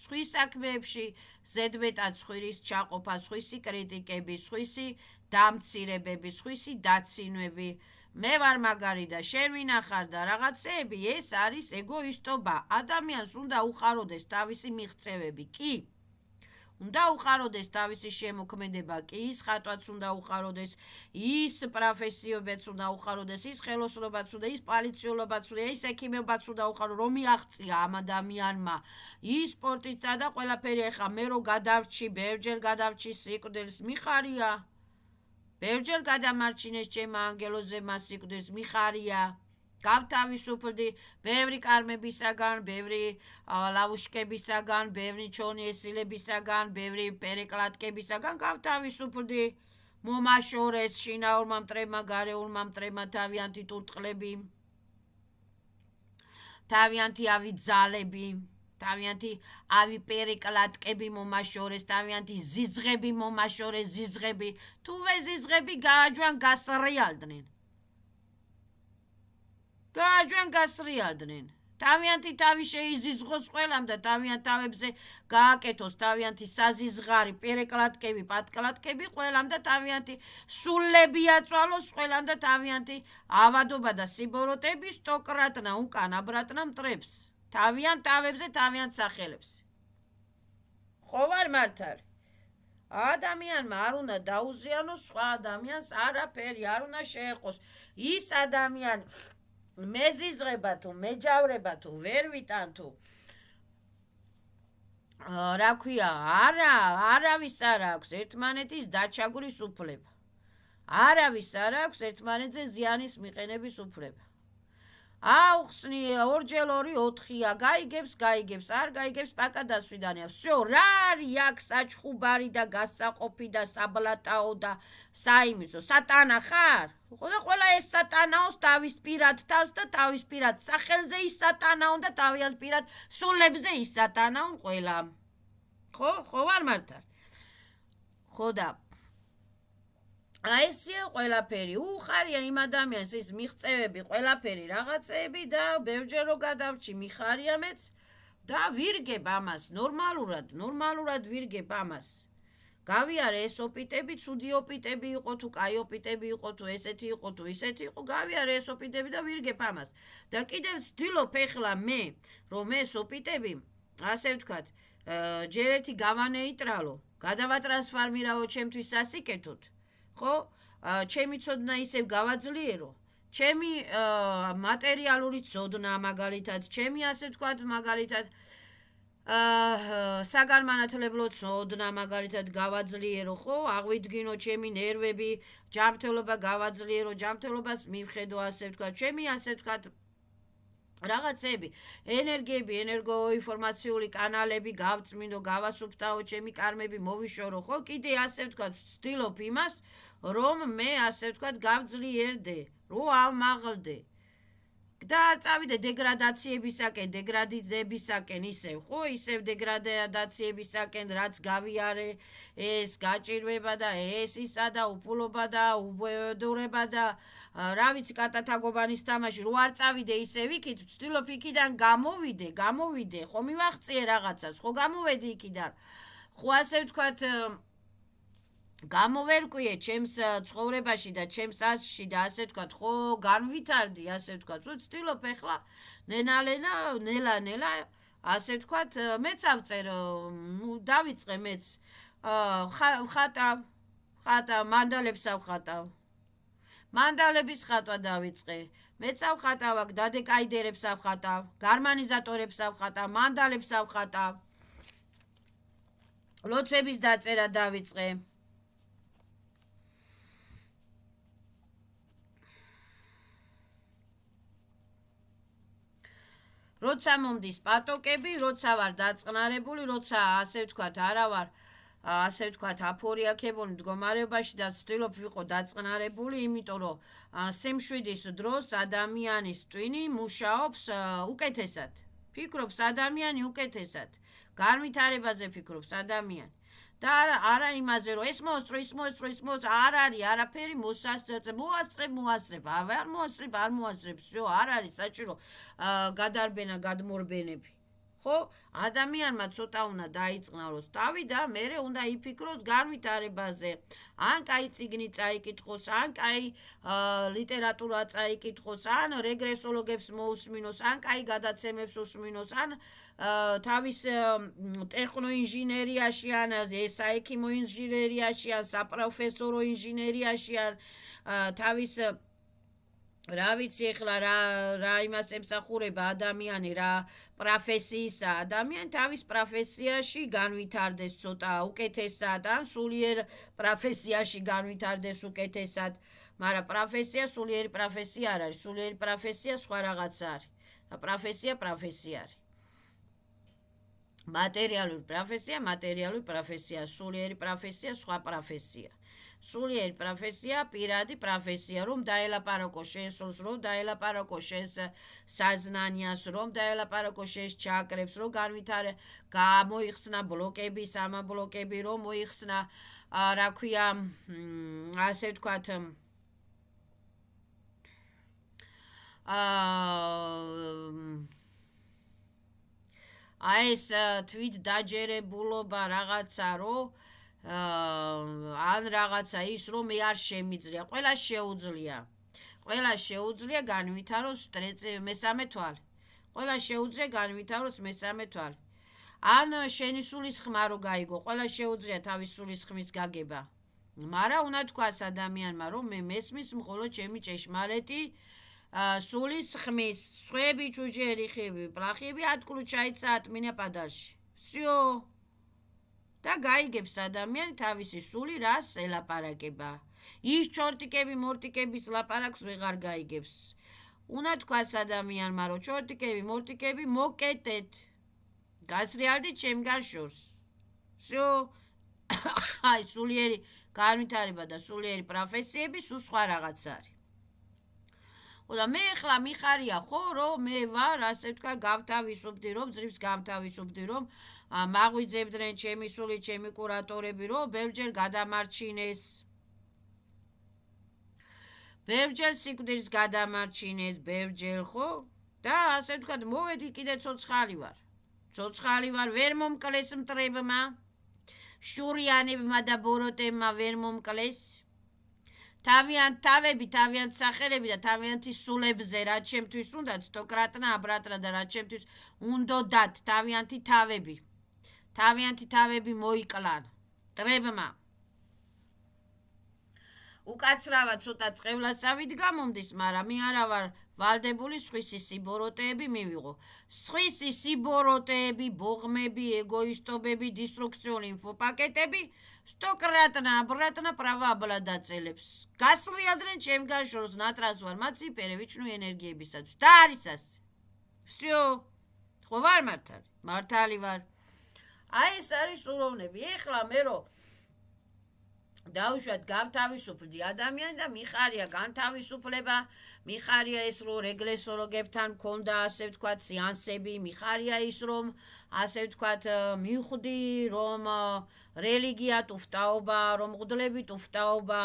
სხვის საქმეებში ზედმეტად სხვის ჩაყოფა, სხვისი კრიტიკები, სხვისი დამცირებები, სხვისი დაცინვები, მე ვარ მაგარი და შენ ვინახარ და რაღაცეები, ეს არის ეგოისტობა. ადამიანს უნდა უხაროდეს თავისი მიღწევები, კი. უნდა უხაროდეს თავისი შემოქმედება, კი, ის ხატვაც უნდა უხაროდეს, ის პროფესიებიც უნდა უხაროდეს, ის ხელოსნობაც უნდა, ის პოლიციელობაც უნდა, ის ექიმებაც უნდა უხარო, რომ მიაღწია ამ ადამიანმა. ის სპორტისა და ყველაფერი ეხა მე რო გადავრჩი, ბევრჯერ გადავრჩი სიკვდილს, მიხარია. ბევრჯერ გადამარჩინეს ჩემ ანგელოზებმა სიკვდილს, მიხარია. გავთავისუფლდი ბევრი კარმებისაგან, ბევრი ლავუშკებისაგან, ბევრი ჩონი ესილებისაგან, ბევრი პერეკლატკებისაგან გავთავისუფლდი. მომაშორეს შინაურმა მტრებმა, გარეულმა მტრებმა თავიანთი ტურტყლები, თავიანთი ავი ძალები, თავიანთი ავი პერეკლატკები მომაშორეს, თავიანთი ზიზღები მომაშორეს, ზიზღები, თუვე ზიზღები გააჯვან გასრიალდნენ. თავიანთი თავი შეიზიზღოს ყველამ და თავიანთ თავებზე გააკეთოს თავიანთი საზიზღარი პერეკლატკები, პატკლატკები ყველამ და თავიანთი სულები აწვალოს ყველამ და თავიანთი ავადობა და სიბოროტები სტოკრატნა უკან აბრატნა მტრებს. თავიანთ თავებზე თავიანთ სახელებს. ხო ვარ მართალი? ადამიანმა არ უნდა დაუზიანოს სხვა ადამიანს, არაფერი არ უნდა შეეყოს. ის ადამიანი მეზიზღება თუ მეჯავრება თუ ვერ ვიტან თუ რა ქვია, არავის არ აქვს ერთმანეთის დაჩაგვრის უფლება. არავის არ აქვს ერთმანეთზე ზიანის მიყენების უფლება. აუხსნი ორჯერ 2 4-ია, გაიგებს, არ გაიგებს პაკა დასვიდანია. всё, რა არის აქ საჩხუბარი და გასაყოფი და საბლატაო და საიმისო, სატანა ხარ? ხო და ყველა ეს სატანაოს თავის პირად თავს და თავის პირად სახელზე ის სატანაო და თავიანთ პირად სულებზე ის სატანაო ყველა. ხო ვარ მართალი? ხო და ესეა ყველაფერი, უხარია იმ ადამიანს ის მიღწევები, ყველაფერი რაღაცეები და ბევრჯერ რო გადავრჩი მიხარია მეც და ვირგებ ამას, ნორმალურად ვირგებ ამას. გავიარე ეს ოპიტები, ცუდი ოპიტები იყო თუ კაი ოპიტები იყო თუ ესეთი იყო თუ ისეთი იყო, გავიარე ეს ოპიტები და ვირგებ ამას. და კიდევ ვცდილობ ეხლა მე, რომ ეს ოპიტები, ასე ვთქვათ, ჯერ ერთი გავანეიტრალო, გადავატრანსფორმირავო ჩემთვის სასიკეთოდ. ხო, ჩემი ცოდნა ისევ გავაძლიერო, ჩემი მატერიალური ცოდნა მაგალითად, ჩემი ასე ვთქვათ მაგალითად საგანმანათლებლო ცოდნა მაგალითად გავაძლიერო, ხო, აღვიდგინო ჩემი ნერვები, ჯანმრთელობა გავაძლიერო, ჯანმრთელობას მივხედო ასე ვთქვათ, ჩემი ასე ვთქვათ რაღაცები, ენერგიები, ენერგოინფორმაციული კანალები გავწმინდო, გავასუფთავო, ჩემი კარმები მოვიშორო, ხო, კიდე ასე ვთქვათ, ვცდილობ იმას, რომ მე ასე ვთქვათ გავძლიერდე, რომ ამაღლდე. და არ წავიდე დეგრადაციებისაკენ, დეგრადიდებისაკენ ისევ, ხო, ისევ დეგრადაციებისაკენ, რაც გავიარე, ეს გაჭირვება და ეს ისა და უფულობა და უბედურება და რა ვიცი კატათაგობანის თამაში, რო არ წავიდე ისევ იქით, ვცდილობ იქიდან გამოვიდე, ხო მივაღწიე რაღაცას, ხო გამოვედი იქიდან, ხო ასე ვთქვათ გამოვერკვიე ჩემს ცხოვრებაში და ჩემს ასში და ასე ვთქვათ, ხო განვითარდი, ასე ვთქვათ, რომ ვცდილობ ახლა ნელა, ასე ვთქვათ, მეც ავწერ, დავიწყე მეც ხატა, მანდალებს ავხატავ. მანდალების ხატვა დავიწყე. მეც ავხატავ, აქ დადეკაიდერებს ავხატავ, გარმანიზატორებს ავხატავ, მანდალებს ავხატავ. ლოცვების დაწერა დავიწყე. როცა მომდის პატოკები, როცა ვარ დაწყნარებული, როცა ასე ვთქვათ, არა ვარ ასე ვთქვათ, აფორიაქებული მდგომარეობაში და ვცდილობ ვიყო დაწყნარებული, იმიტომ რომ სიმშვიდის დროს ადამიანის ტვინი მუშაობს უკეთესად. ფიქრობს ადამიანი უკეთესად. განვითარებაზე ფიქრობს ადამიანი. და არა იმაზე, რომ ეს მოასწრო, არ არის არაფერი მოასწრებ, არ მოასწრებ, всё, არ არის საჭირო გადარბენა, გადმორბენები. ხო, ადამიანმა ცოტა უნდა დაიწყნაროს თავი და მერე უნდა იფიქროს განვითარებაზე. ან კაი წიგნი წაიკითხოს, ან კაი ლიტერატურა წაიკითხოს, ან რეგრესოლოგებს მოусმინოს, ან კაი გადაცემებს უსმინოს, ან თავის ტექნოინჟინერიაში, ან საექიმო ინჟინერიაში, ან საპროფესორო ინჟინერიაში, ან თავის რა ვიცი ახლა რა იმას ემსახურება ადამიანი, რა პროფესიისა ადამიანი თავის პროფესიაში განვითარდეს ცოტა უკეთესად, ან სულიერ პროფესიაში განვითარდეს უკეთესად. მაგრამ პროფესია, სულიერი პროფესია არ არის. სულიერი პროფესია სხვა რაღაცა არის. და პროფესია არის. მატერიალური პროფესია, სულიერი პროფესია, სხვა პროფესია. სულიერი პროფესია, პირადი პროფესია, რომ დაელაპარაკო შენს სულს, რომ დაელაპარაკო შენს საზნანიას, რომ დაელაპარაკო შენს ჩაკრებს, რომ გამოიხსნა ბლოკები, სამაბლოკები, რომ მოიხსნა, რა ქვია, ასე ვთქვათ, ეს თვით დაჯერებულობა რაღაცა, რომ ან რაღაცა ის, რომ მე არ შემიძლია, ყველა შეუძლია განვითაროს მესამე თვალი. ყველა შეუძლია განვითაროს მესამე თვალი. ან შენი სულის ხმა რო გაიგო, ყველა შეუძლია თავის სულის ხმის გაგება. მაგრამ უნდა თქვას ადამიანმა, რომ მე მესმის მხოლოდ ჩემი ჭეშმარიტი სულის ხმის, სხვები, ჩუჯერი, ხები, პლახები, ატკლუ ჩაიცა ატმინა პადალში. всё. და გაიგებს ადამიანი თავისი სული რას ელაპარაკება. ის ჩორტიკები, მორტიკების ლაპარაკს ვეღარ გაიგებს. უნდა თქვას ადამიანმა, რომ ჩორტიკები, მორტიკები მოკეტეთ. გასრიალდით ჩემგან შორს. всё. აი, სულიერი განვითარება და სულიერი პროფესიები სულ სხვა რაღაც არის. და მე ახლა მიხარია ხო, რომ მე ვარ, ასე ვთქვა, გავთავისუფდი, რომ ძრიფს გავთავისუფდი, რომ მაღვიძებდნენ ჩემი სული, ჩემი კურატორები, რომ ბევრჯერ გადამარჩინეს. ბევრჯერ სიკვდილს გადამარჩინეს, ბევრჯერ ხო? და ასე ვთქვათ, მოვედი კიდე ცოცხალი ვარ, ვერ მომკლეს მტრებმა, შურიანებმა და ბოროტებმა ვერ მომკლეს. თავიანთ სახელები და თავიანთი სულებზე, რაც ჩემთვის უნდათ, სტოკრატნა, აბრატნა და რაც ჩემთვის უნდოდათ თავიანთი თავები მოიკლან მტრებმა. უკაცრავად ცოტა წყევლასავით გამომდის, მაგრამ მე არა ვარ ვალდებული სხვისი სიბოროტეები მივიღო. სხვისი სიბოროტეები, ბოღმები, ეგოისტობები, დისტრუქციული ინფოპაკეტები სტოკრატნა, აბრატნა, პრავაბლა დაწელებს. გასრიალდნენ ჩემგან შორს, ნატრას ვარ, მაციფერე ვიჩნუ ენერგიებისათვის. და არის ასე. всё. ხო ვარ მართალი ვარ. აი ეს არის სულოვნები. ეხლა მე რომ დავუშვათ გავთავისუფლდი ადამიანი და მიხარია განთავისუფლება, მიხარია ის რომ რეგრესოლოგებთან მქონდა ასე ვთქვათ სეანსები, მიხარია ის რომ ასე ვთქვათ მივხვდი რომ რელიგია ტუფტაობა, რომ მღვდლები ტუფტაობა,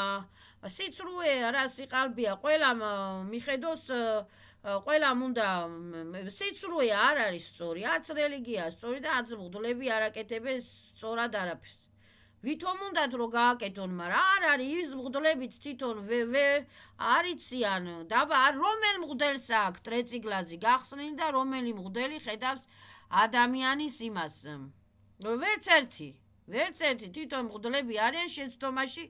სიცრუე რა სიყალბია, ყველამ მიხედოს ყველამ უნდა სიცრუე არ არის სწორი, არც რელიგია სწორი და არც მღვდლები არ აკეთებენ სწორად არაფერს. ვითომ უნდათ რომ გააკეთონ, მაგრამ არ არის ის მღვდლებიც თვითონ არიციან და რომელ მღვდელს აქვს ტრეციკლაზი გახსნილი და რომელი მღვდელი ხედავს ადამიანის იმას. ვერც ერთი თვითონ მღვდლები არიან შეცდომაში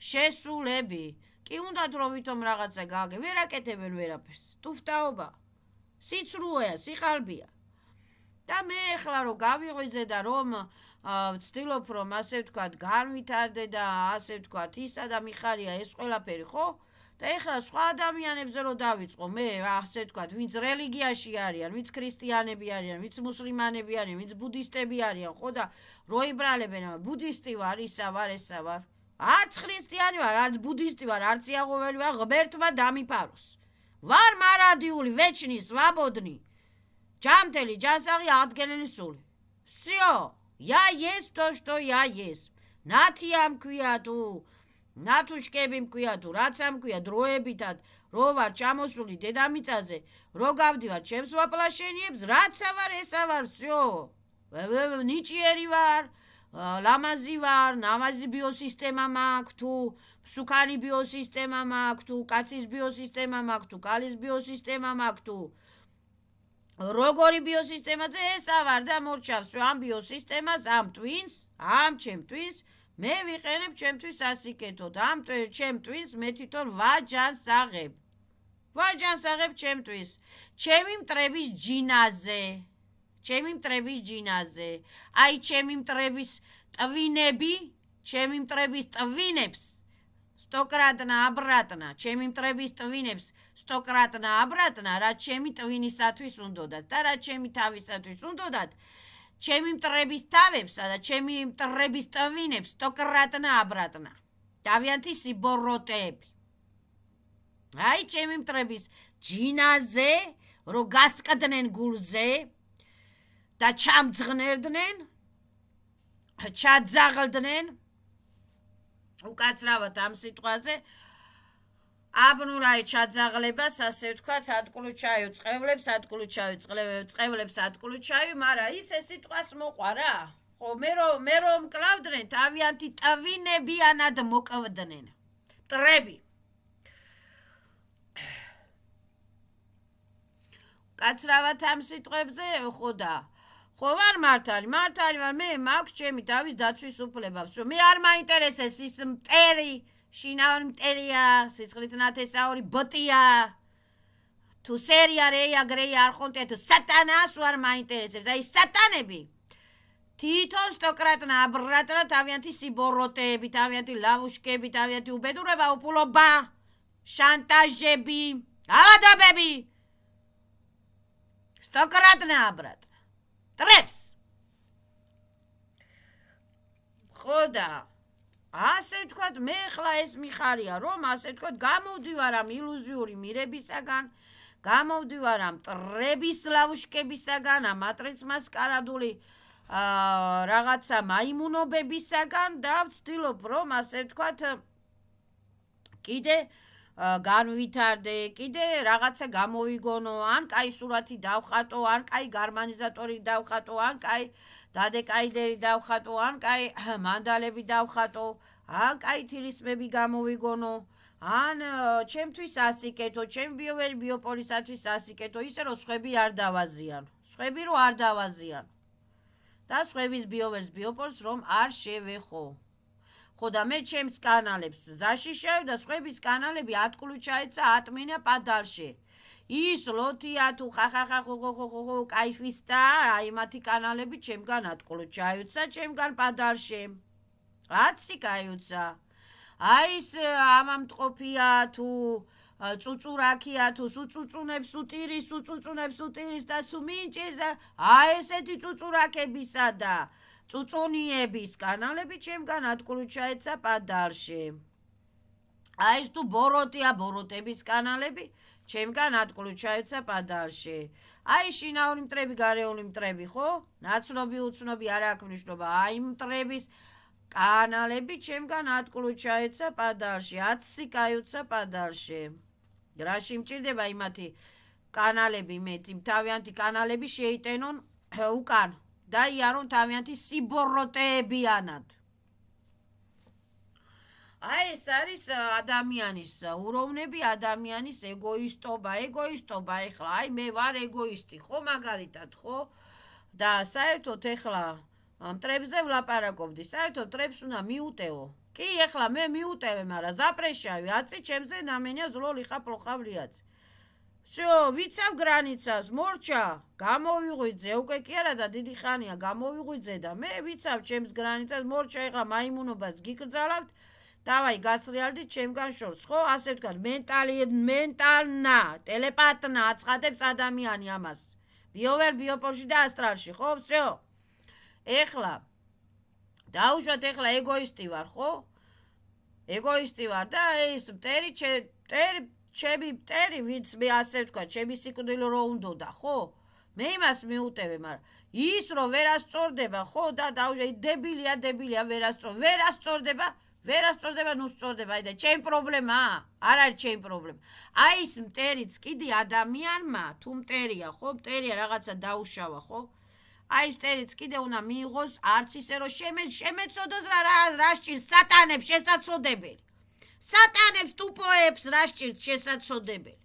შესულები. კი უნდათ რომ ვითომ რაღაცა გააკეთონ, ვერ აკეთებენ ვერაფერს. ტუფტაობა, სიცრუეა, სიყალბია. და მე ახლა რომ გავიღვიძე და რომ ვცდილობ რომ ასე ვთქვათ განვითარდე და ასე ვთქვათ ისა და მიხარია ეს ყველაფერი ხო? და ეხლა სხვა ადამიანებზე რომ დავიწყო, მე ასე ვთქვათ, ვინც რელიგიაში არიან, ვინც ქრისტიანები არიან, ვინც მუსლიმანები არიან, ვინც ბუდისტები არიან, ხო და როიბრალებენ, ბუდისტი ვარ, ისა ვარ, ესა ვარ. არც ქრისტიანი ვარ, არც ბუდისტი ვარ, არც იაღოველი ვარ, ღმერთმა დამიფაროს. ვარ მარადიული, ვეჩნი, სვაბოდნი. ჯამთელი, ჯანსაღი, აღდგენილი სული. всё. Я есть то, что я есть. ნათია მქვია თუ, ნათუშკები მქვია თუ, რაც ამქვია დროებითად, რო ვარ ჩამოსული დედამიწაზე, რო გავდივარ ჩემს ვაპლაშენიებს, რაცა ვარ, ესა ვარ, всё. ნიჭიერი ვარ, ლამაზი ვარ, ნამაზი ბიოსისტემა მაქვს თუ, მსუქანი ბიოსისტემა მაქვს თუ, კაცის ბიოსისტემა მაქვს თუ, კალის ბიოსისტემა მაქვს თუ, როგორი ბიოსისტემაზე ესა ვარ და მორჩავს, რომ ამ ბიოსისტემას, ამ ჩემ ტვინს მე ვიყენებ ჩემთვის ასიკეთოდ. ამ ჩემ ტვინს მე თვითონ ვაჯანსაღებ ჩემ ტვინს. ჩემი მტრების ჯინაზე. აი ჩემი მტრების ტვინებს სტოკრატნა აბრატნა, ჩემი მტრების ტვინებს სტოკრატნა აბრატნა, რაც ჩემი ტვინისათვის უნდოდათ და რაც ჩემი თავისათვის უნდოდათ, ჩემი მტრების თავებსა და ჩემი მტრების ტვინებს სტოკრატნა აბრატნა. თავიანთი სიბოროტეები. აი ჩემი მტრების ჯინაზე, რო გასკდნენ გულზე და ჩამძღნერდნენ, ჩაძაღლდნენ, უკაცრავად ამ სიტყვაზე, აბნურაი ჩაძაღლებას, ასე ვთქვათ, ატკულუჩაიო წყევლებს, წყევლებს ატკულუჩაიო, მაგრამ ის ეს სიტყვას მოყვა რა. ხო, მე რომ მკლავდნენ, თავიანთი ტვინებიანად მოკვდნენ. მტრები. კაცრავად ამ სიტყვებზე, ხო და ხო ვარ მართალი ვარ, მე მაქვს ჩემი თავის დაცვის უფლება. მე არ მაინტერესებს ის მტერი, შინაური მტერია, სიცხლით ნათესაური ბოტია, თუ სერია რეია გრეია არხონტია, თუ სატანას არ მაინტერესებს. აი სატანები თვითონ სტოკრატნა აბრატნა თავიანთი სიბოროტეები, თავიანთი ლავუშკები, თავიანთი უბედურება, უფულობა, შანტაჟები, ავადობები. სტოკრატნა აბრატნა. ტრებს. ხო და ასე ვთქვათ, მე ხლა ეს მიხარია, რომ ასე ვთქვათ, გამოვდივარ ამ ილუზიური მირებისაგან, გამოვდივარ ამ ტრების ლავუშკებისაგან, ამ მატრიცმასკარადული რაღაცა მაიმუნობებისაგან და ვცდილობ, რომ ასე ვთქვათ, კიდე განვითარდე, კიდე რაღაცა გამოვიგონო, ან კაი სურათი დავხატო, ან კაი გარმანიზატორი დავხატო, ან კაი დადეკაიდერი დავხატო, ან კაი მანდალები დავხატო, ან კაი თილისმები გამოვიგონო, ან ჩემთვის ასიკეთო, ჩემ ბიოპოლისათვის ასიკეთო, ისე რომ სხვები არ დავაზიანო. სხვები რომ არ დავაზიანო. და სხვების ბიოპოლს რომ არ შევეხო. ხო და მე ჩემს კანალებს ზაშიშავ და სხვების კანალები ატკულუჩაეცა ატმინა პადალში. ის ლოთია თუ ხახახახო კაიფისტა, აი მათი კანალები ჩემგან ატკულუჩაეცა, ჩემგან პადალში. აცი კაიუცა. აი ის ამამტყოფია თუ წუწურაქია თუ სუწუწუნებს უტირის და სუმინჭირს და აი ესეთი წუწურაქებისა და წუწუნიების კანალები ჩემგან ატკულუჩაეცა პადალში. აი ეს თუ ბოროტია ბოროტების კანალები ჩემგან ატკულუჩაეცა პადალში. აი შინაური მტრები, გარეული მტრები, ხო? ნაცნობი უცნობი არ აქვს მნიშვნელობა. აი მტრების კანალები ჩემგან ატკულუჩაეცა პადალში. 10 კაიუცა პადალში. რაში მჭირდება იმათი კანალები, თავიანთი კანალები შეიტენონ უკან და იარონ თავიანთი სიბოროტეებიანად. აი ეს არის ადამიანის უროვნები, ადამიანის ეგოისტობა, ეხლა აი მე ვარ ეგოისტი, ხო მაგალითად, ხო? და საერთოდ ეხლა მტრებზე ვლაპარაკობდი, საერთოდ მტრებს უნდა მიუტევო. კი, ეხლა მე მიუტევე, მაგრამ ზაპრეშავი, აცი ჩემზე ნამენია ზლოლი ხა პლოხავლიაც. Всё, ვიცავ გრანიცას, მორჩა, გამოვიღვიძე, უკვე კი არა და დიდი ხანია გამოვიღვიძე და მე ვიცავ ჩემს გრანიცას, მორჩა, ეხლა მაიმუნობას გიკრძალავთ, დავაი გასრიალდით ჩემგან შორს, ხო? ასე ვთქვათ, მენტალნა, ტელეპატნა აცხადებს ადამიანი ამას. ბიოპოლში და ასტრალში, ხო? всё. ეხლა დაუშვათ, ეხლა ეგოისტი ვარ, ხო? ეგოისტი ვარ და ეს ჩემი მტერი, ვინც მე ასე ვთქვა, ჩემი სიკვდილო რო უნდოდა, ხო? მე იმას მიუტევე, მაგრამ ის რო ვერასწორდება, ხო? და დაუშვათ, დებილია, ვერასწორდება, ნუ სწორდება, აი და ჩემი პრობლემაა, არ არის ჩემი პრობლემა. აი ის მტერიც კიდე ადამიანმა, თუ მტერია, ხო? მტერია რაღაცა დაუშავა, ხო? აი ეს მტერიც კიდე უნდა მიიღოს, არც ისე რომ შემეცოდოს რა სჭირს სატანებს შესაძლებელი. სატანებს ტუპოებს რა სჭირს შესაძლებელი.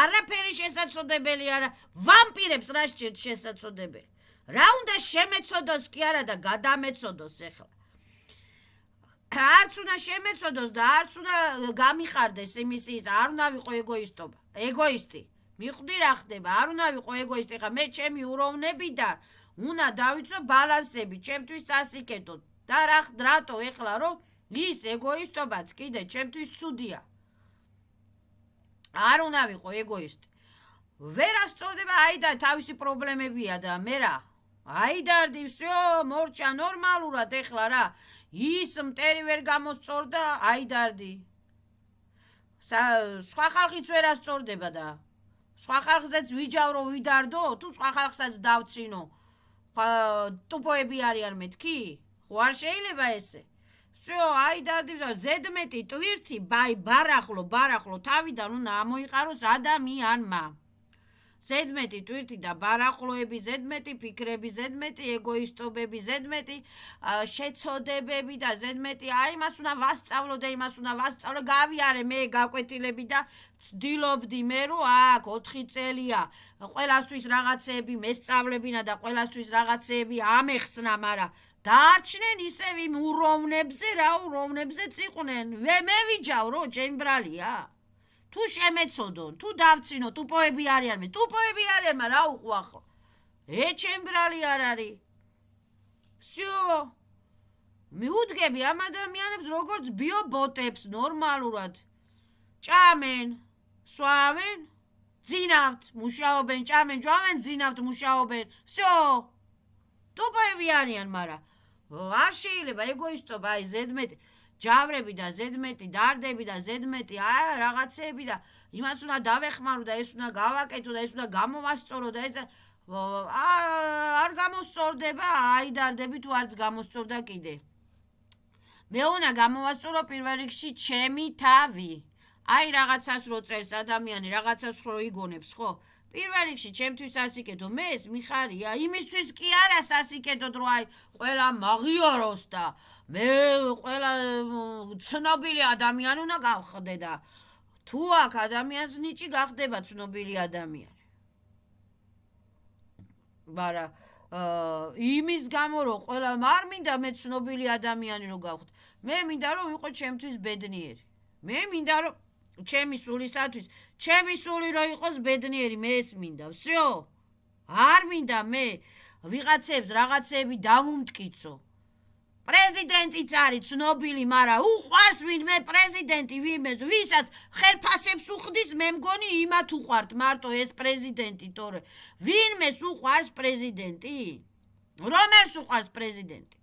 არაფერი შესაძლებელი არა, ვამპირებს რა სჭირს შესაძლებელი. რა უნდა შემეცოდოს კი არა და გადამეცოდოს ეხლა. არც უნდა შემეცოდოს და არც უნდა გამიხარდეს იმის ის, არ უნდა ვიყო ეგოისტი. მიხვდი რა ხდება, არ უნდა ვიყო ეგოისტი, ხა მე ჩემი უროვნებიდან უნდა დავიცვა ბალანსები, ჩემთვის ასიკეთოთ და რატო ეხლა რომ ის ეგოისტობაც კიდე ჩემთვის ცუდია. არ უნდა ვიყო ეგოისტი. ვერა სწორდება აიდარ თავისი პრობლემებია და მე რა. აიდარდი всё, მორჩა ნორმალურად ეხლა რა. ის მტერი ვერ გამოსწორდა, აიდარდი. სხვა ხალხიც ვერ ასწორდება და სხვა ხალხსაც ვიჯავრო, ვიდარდო, თუ სხვა ხალხსაც დავცინო. ტუპოები არიან მეთქი? ხო არ შეიძლება ესე. всё, აიდარდი, ზედმეტი ტვირთი, ბარახლო, თავიდან უნდა ამოიყაროს ადამიანმა. ზედმეტი ტვირთი და ბარახლოები, ზედმეტი ფიქრები, ზედმეტი ეგოისტობები, ზედმეტი შეცოდებები და ზედმეტი იმას უნდა ვასწავლო და იმას უნდა ვასწავლო, გავიარე მე გაკვეთილები და ცდილობდი მე რომ აქ 4 წელია ყველასთვის რაღაცეები მესწავლებინა და ყველასთვის რაღაცეები ამეხსნა, მაგრამ დაარჩნენ ისევ იმ უროვნებზეც იყვნენ. მე ვიჯავრო, ჩემი ბრალია. თუ შემეცოდონ, თუ დავცინო, ტუპოები არიან, მაგრამ რა უყვა ახლა. ჩემი ბრალი არ არის. всё. მიუდგები ამ ადამიანებს როგორც ბიობოტებს ნორმალურად. ჭამენ, სვავენ, ძინავთ, მუშაობენ, ჭამენ, ჯვავენ, ძინავთ, მუშაობენ. всё. ტუპოები არიან, მაგრამ არ შეიძლება ეგოისტობა, ზედმეტი ჯავრები და ზედმეტი დარდები და ზედმეტი რაღაცეები და იმას უნდა დავეხმარო და ეს უნდა გავაკეთო და ეს უნდა გამოვასწორო და ეს არ გამოსწორდება, აიდარდები თუ არც გამოსწორდა კიდე. მე უნდა გამოვასწორო პირველ რიგში ჩემი თავი. რაღაცას რო წერს ადამიანი, რაღაცას რო იგონებს, ხო? პირველ რიგში ჩემთვის ასიკეთო, მე ეს მიხარია, იმისთვის კი არა სასიკეთოდ რო ყველა მაღიაროს და მე ყველა ცნობილი ადამიანი უნდა გავხდე და თუ აქ ადამიანს ნიჭი გახდება ცნობილი ადამიანი. მაგრამ იმის გამო რომ ყველა არ მინდა მე ცნობილი ადამიანი რო გავხდე. მე მინდა რომ ვიყო ჩემთვის ბედნიერი. მე მინდა რომ ჩემი სულისათვის, ჩემი სული რო იყოს ბედნიერი, მე ეს მინდა. всё. არ მინდა მე ვიღაცებს რაღაცები დავუმტკიცო. პრეზიდენტიც არის ცნობილი, მაგრამ უყვარს ვინმე პრეზიდენტი, ვისაც ხელფასებს უხდის, მე მგონი იმათ უყვართ მარტო ეს პრეზიდენტი, თორე ვინმეს უყვარს პრეზიდენტი? რომელს უყვარს პრეზიდენტი?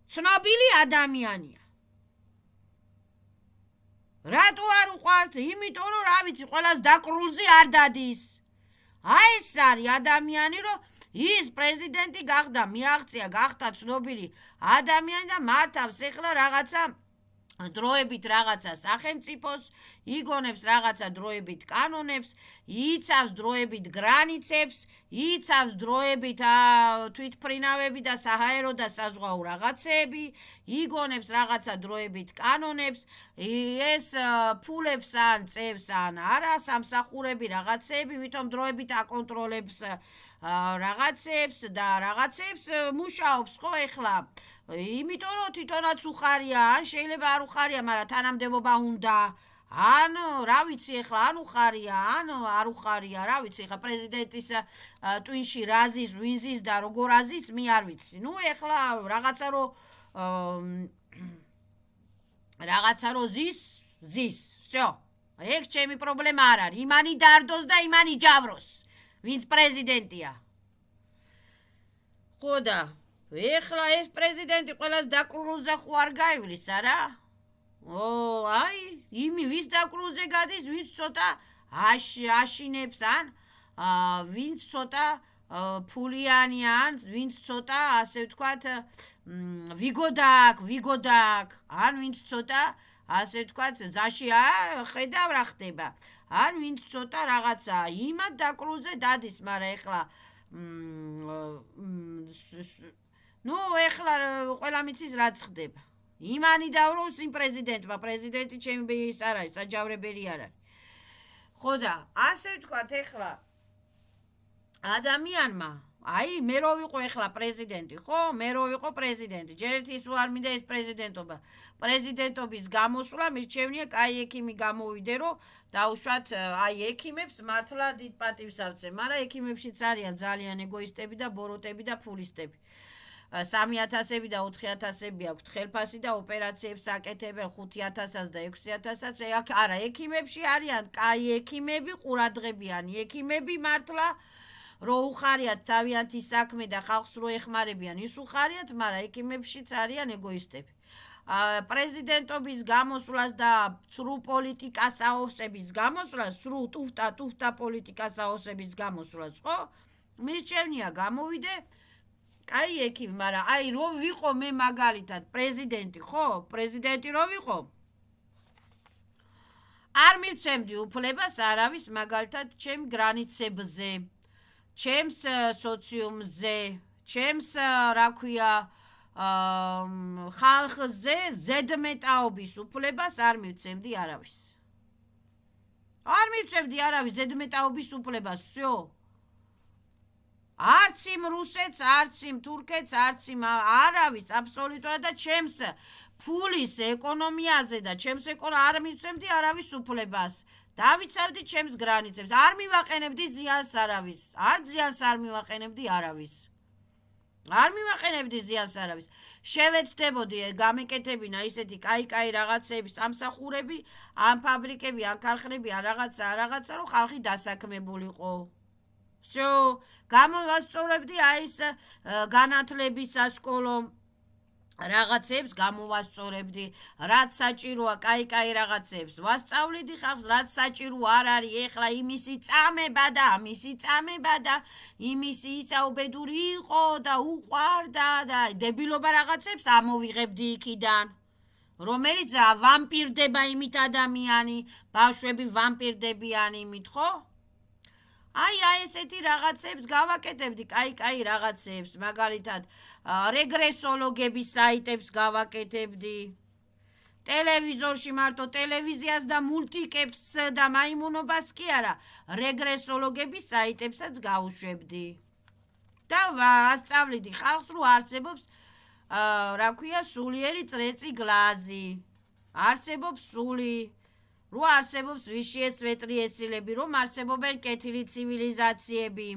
ცნობილი ადამიანია. რატო არ უყვართ? იმიტომ რომ რა ვიცი, ყველას დაკრულზე არ დადის. ეს არის ადამიანი, რომ ის პრეზიდენტი გახდა, მიაღწია, გახდა ცნობილი ადამიანი და მართავს ეხლა რაღაცა დროებით რაღაცა სახელმწიფოს, იგონებს რაღაცა დროებით კანონებს, იცავს დროებით გრანიცებს, იცავს დროებით თვითმფრინავები და საჰაერო და საზღვაო რაღაცეები, იგონებს რაღაცა დროებით კანონებს, ეს ფულებს ან წევს ან არა, სამსახურები რაღაცეები, ვითომ დროებით აკონტროლებს რაღაცებს და რაღაცებს მუშაობს, ხო ეხლა. იმიტომ რომ თვითონაც უხარია, ან შეიძლება არ უხარია, მაგრამ თანამდებობა უნდა. ან რა ვიცი ეხლა, ან უხარია, ან არ უხარია, რა ვიცი ეხლა პრეზიდენტის ტვინში რა ზის, ვინ ზის და როგორ აზის, მე არ ვიცი. ეხლა რაღაცა რო ზის, всё. ეგ ჩემი პრობლემა არ არის. იმანი დარდოს და იმანი ჯავროს. ვინც პრეზიდენტია. ხო და ეხლა ეს პრეზიდენტი ყველას დაკრულზე ხო არ გაივლის, არა? ვის დაკრულზე გადის, ვინც ცოტა აშინებს ან ვინც ცოტა ფულიანი ან ვინც ცოტა ასე ვთქვათ ვიგოდაკ ან ვინც ცოტა ასე ვთქვათ ზაში ხედავ რა ხდება. ან ვინც ცოტა რაღაცა იმად დაკრულზე დადის, მაგრამ ეხლა ეხლა ყველა მიცის რაც ხდება. იმანი დავროს იმ პრეზიდენტმა, პრეზიდენტი ჩემი ის არ არის, საჯავრებელი არ არის. ხო და ასე ვთქვათ ეხლა ადამიანმა, მე რო ვიყო ეხლა პრეზიდენტი, ხო? მე რო ვიყო პრეზიდენტი, ჯერ ერთი სულ არ მინდა ეს პრეზიდენტობა. პრეზიდენტობის გამოსვლა მირჩევნია კაი ექიმი გამოვიდე, რომ დაუშვათ ექიმებს მართლა დიდ პატივს ავცე, მაგრამ ექიმებშიც არიან ძალიან ეგოისტები და ბოროტები და ფულისტები. 3000-ები და 4000-ები აქვთ ხელფასი და ოპერაციებს აკეთებენ 5000-ას და 6000-ას. არა, ექიმებში არიან კაი ექიმები, ყურადღებიანი ექიმები მართლა, რო უხარიათ თავიანთი საქმე და ხალხს რო ეხმარებიან, ის უხარიათ, მაგრამ ექიმებშიც არიან ეგოისტები. პრეზიდენტობის გამოსვლას და ცრუ პოლიტიკას აოსების გამოსვლას, ცრუ ტუფტა პოლიტიკას აოსების გამოსვლას, ხო? მის ჩემნია გამოვიდე კაი ექიმი, მაგრამ აი რო ვიყო მე მაგალითად პრეზიდენტი, ხო? პრეზიდენტი რო ვიყო, არ მივცემდი უფლებას არავის მაგალითად ჩემ გრანიცებზე, ჩემს სოციუმზე, ჩემს რა ქვია ხალხზე ზედმეტაობის უფლებას არ მივცემდი არავის. არ მივცემდი არავის ზედმეტაობის უფლებას, всё. არც იმ რუსეთს, არც იმ თურქეთს, არც იმ არავის აბსოლუტურად და ჩემს ფულის ეკონომიაზე და ჩემს არ მივცემდი არავის უფლებას. დავიცავდი ჩემს გრანიცებს, არ მივაყენებდი ზიანს არავის, არ ზიანს არ მივაყენებდი არავის. არ მივაყენებდი ზიანს არავის. შევეცდებოდი გამეკეთებინა ისეთი კაი რაღაცები, სამსახურები, ან ფაბრიკები, ან ქარხნები, ან რაღაცა, რომ ხალხი დასაქმებულიყო. всё, გამოვასწორებდი აი ეს განათლების სასკოლო რაღაცებს გამოვასწორებდი, რაც საჭიროა კაი რაღაცებს ვასწავლიდი ხალხს, რაც საჭირო არ არის ეხლა იმისი წამება და ამისი წამება და იმისი ისაუბედური იყო და უყვარდა და დებილობა რაღაცებს ამოვიღებდი იქიდან, რომელიც ვამპირდება იმით ადამიანი, ბავშვები ვამპირდებიან იმით, ხო? აი ესეთი რაღაცებს გავაკეთებდი, კაი რაღაცებს, მაგალითად რეგრესოლოგების საიტებს გავაკეთებდი. ტელევიზორში მარტო ტელევიზიას და მულტიკებს და მაიმუნობას კი არა, რეგრესოლოგების საიტებსაც გავუშვებდი. და ვასწავლიდი ხალხს, რომ არსებობს რა ქვია, სულიერი წრეწი გლაზი. არსებობს სული, რომ არსებობს ვიშიესვეტრი ესილები, რომ არსებობენ კეთილი ცივილიზაციები.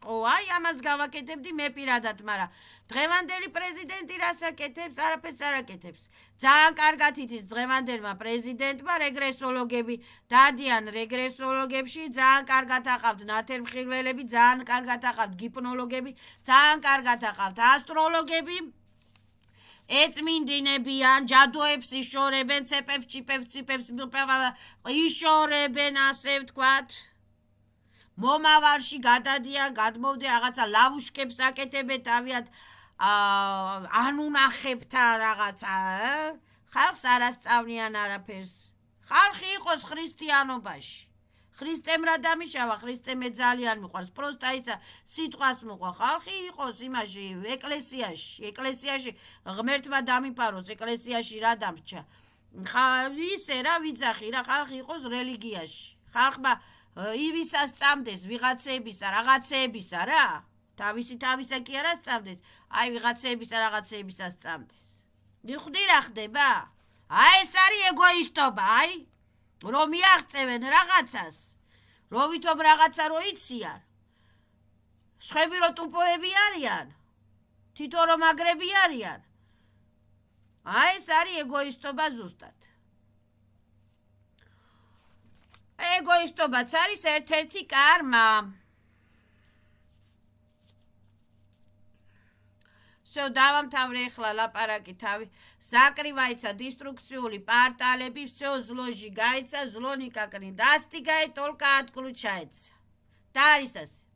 აი ამას გავაკეთებდი მე პირადად, მაგრამ დღევანდელი პრეზიდენტი რას აკეთებს? არაფერს არ აკეთებს. ძალიან კარგად იცის დღევანდელმა პრეზიდენტმა რეგრესოლოგები, დადიან რეგრესოლოგებში, ძალიან კარგად აყავთ ნათელმხილველები, ძალიან კარგად აყავთ გიპნოლოგები, ძალიან კარგად აყავთ ასტროლოგები. ეწმინდინებიან, ჯადოებს იშორებენ, ცეპებს, ჩიპებს, იშორებენ, ასე ვთქვათ. მომავალში გადადიან, გადმოვდიან, რაღაცა ლავუშკებს აკეთებენ თავიანთ ანუნახებთან რაღაცა. ხალხს არ ასწავლიან არაფერს. ხალხი იყოს ქრისტიანობაში. ქრისტემ რა დამიშავა, ქრისტემ ძალიან მიყვარს, პროსტა ისა სიტყვას მოყვა. ხალხი იყოს იმაში, ეკლესიაში ღმერთმა დამიფაროს, ეკლესიაში რა დამრჩა. ისე რა ვიძახი რა, ხალხი იყოს რელიგიაში. ხალხმა ივისაც წამდეს ვიღაცებისა, რაღაცეებისა რა. თავისა კი არა სწამდეს, აი ვიღაცეებისა, რაღაცეებისას წამდეს. მიხვდი რა ხდება? აი ეს არის ეგოისტობა, აი რომ მიაღწევენ რაღაცას, რომ ვითომ რაღაცა რო იციან, სხვები რო ტუპოები არიან, თითო რომ მაგრები არიან. აი ეს არის ეგოისტობა ზუსტად. ეგოისტობაც არის ერთ-ერთი კარმა. всё, დავამთავრე ახლა ლაპარაკი თავი. закрывается деструкцიული პარტალები, всё зложи გაიცა, зло никак не достигает, только отключается. და არის ასე.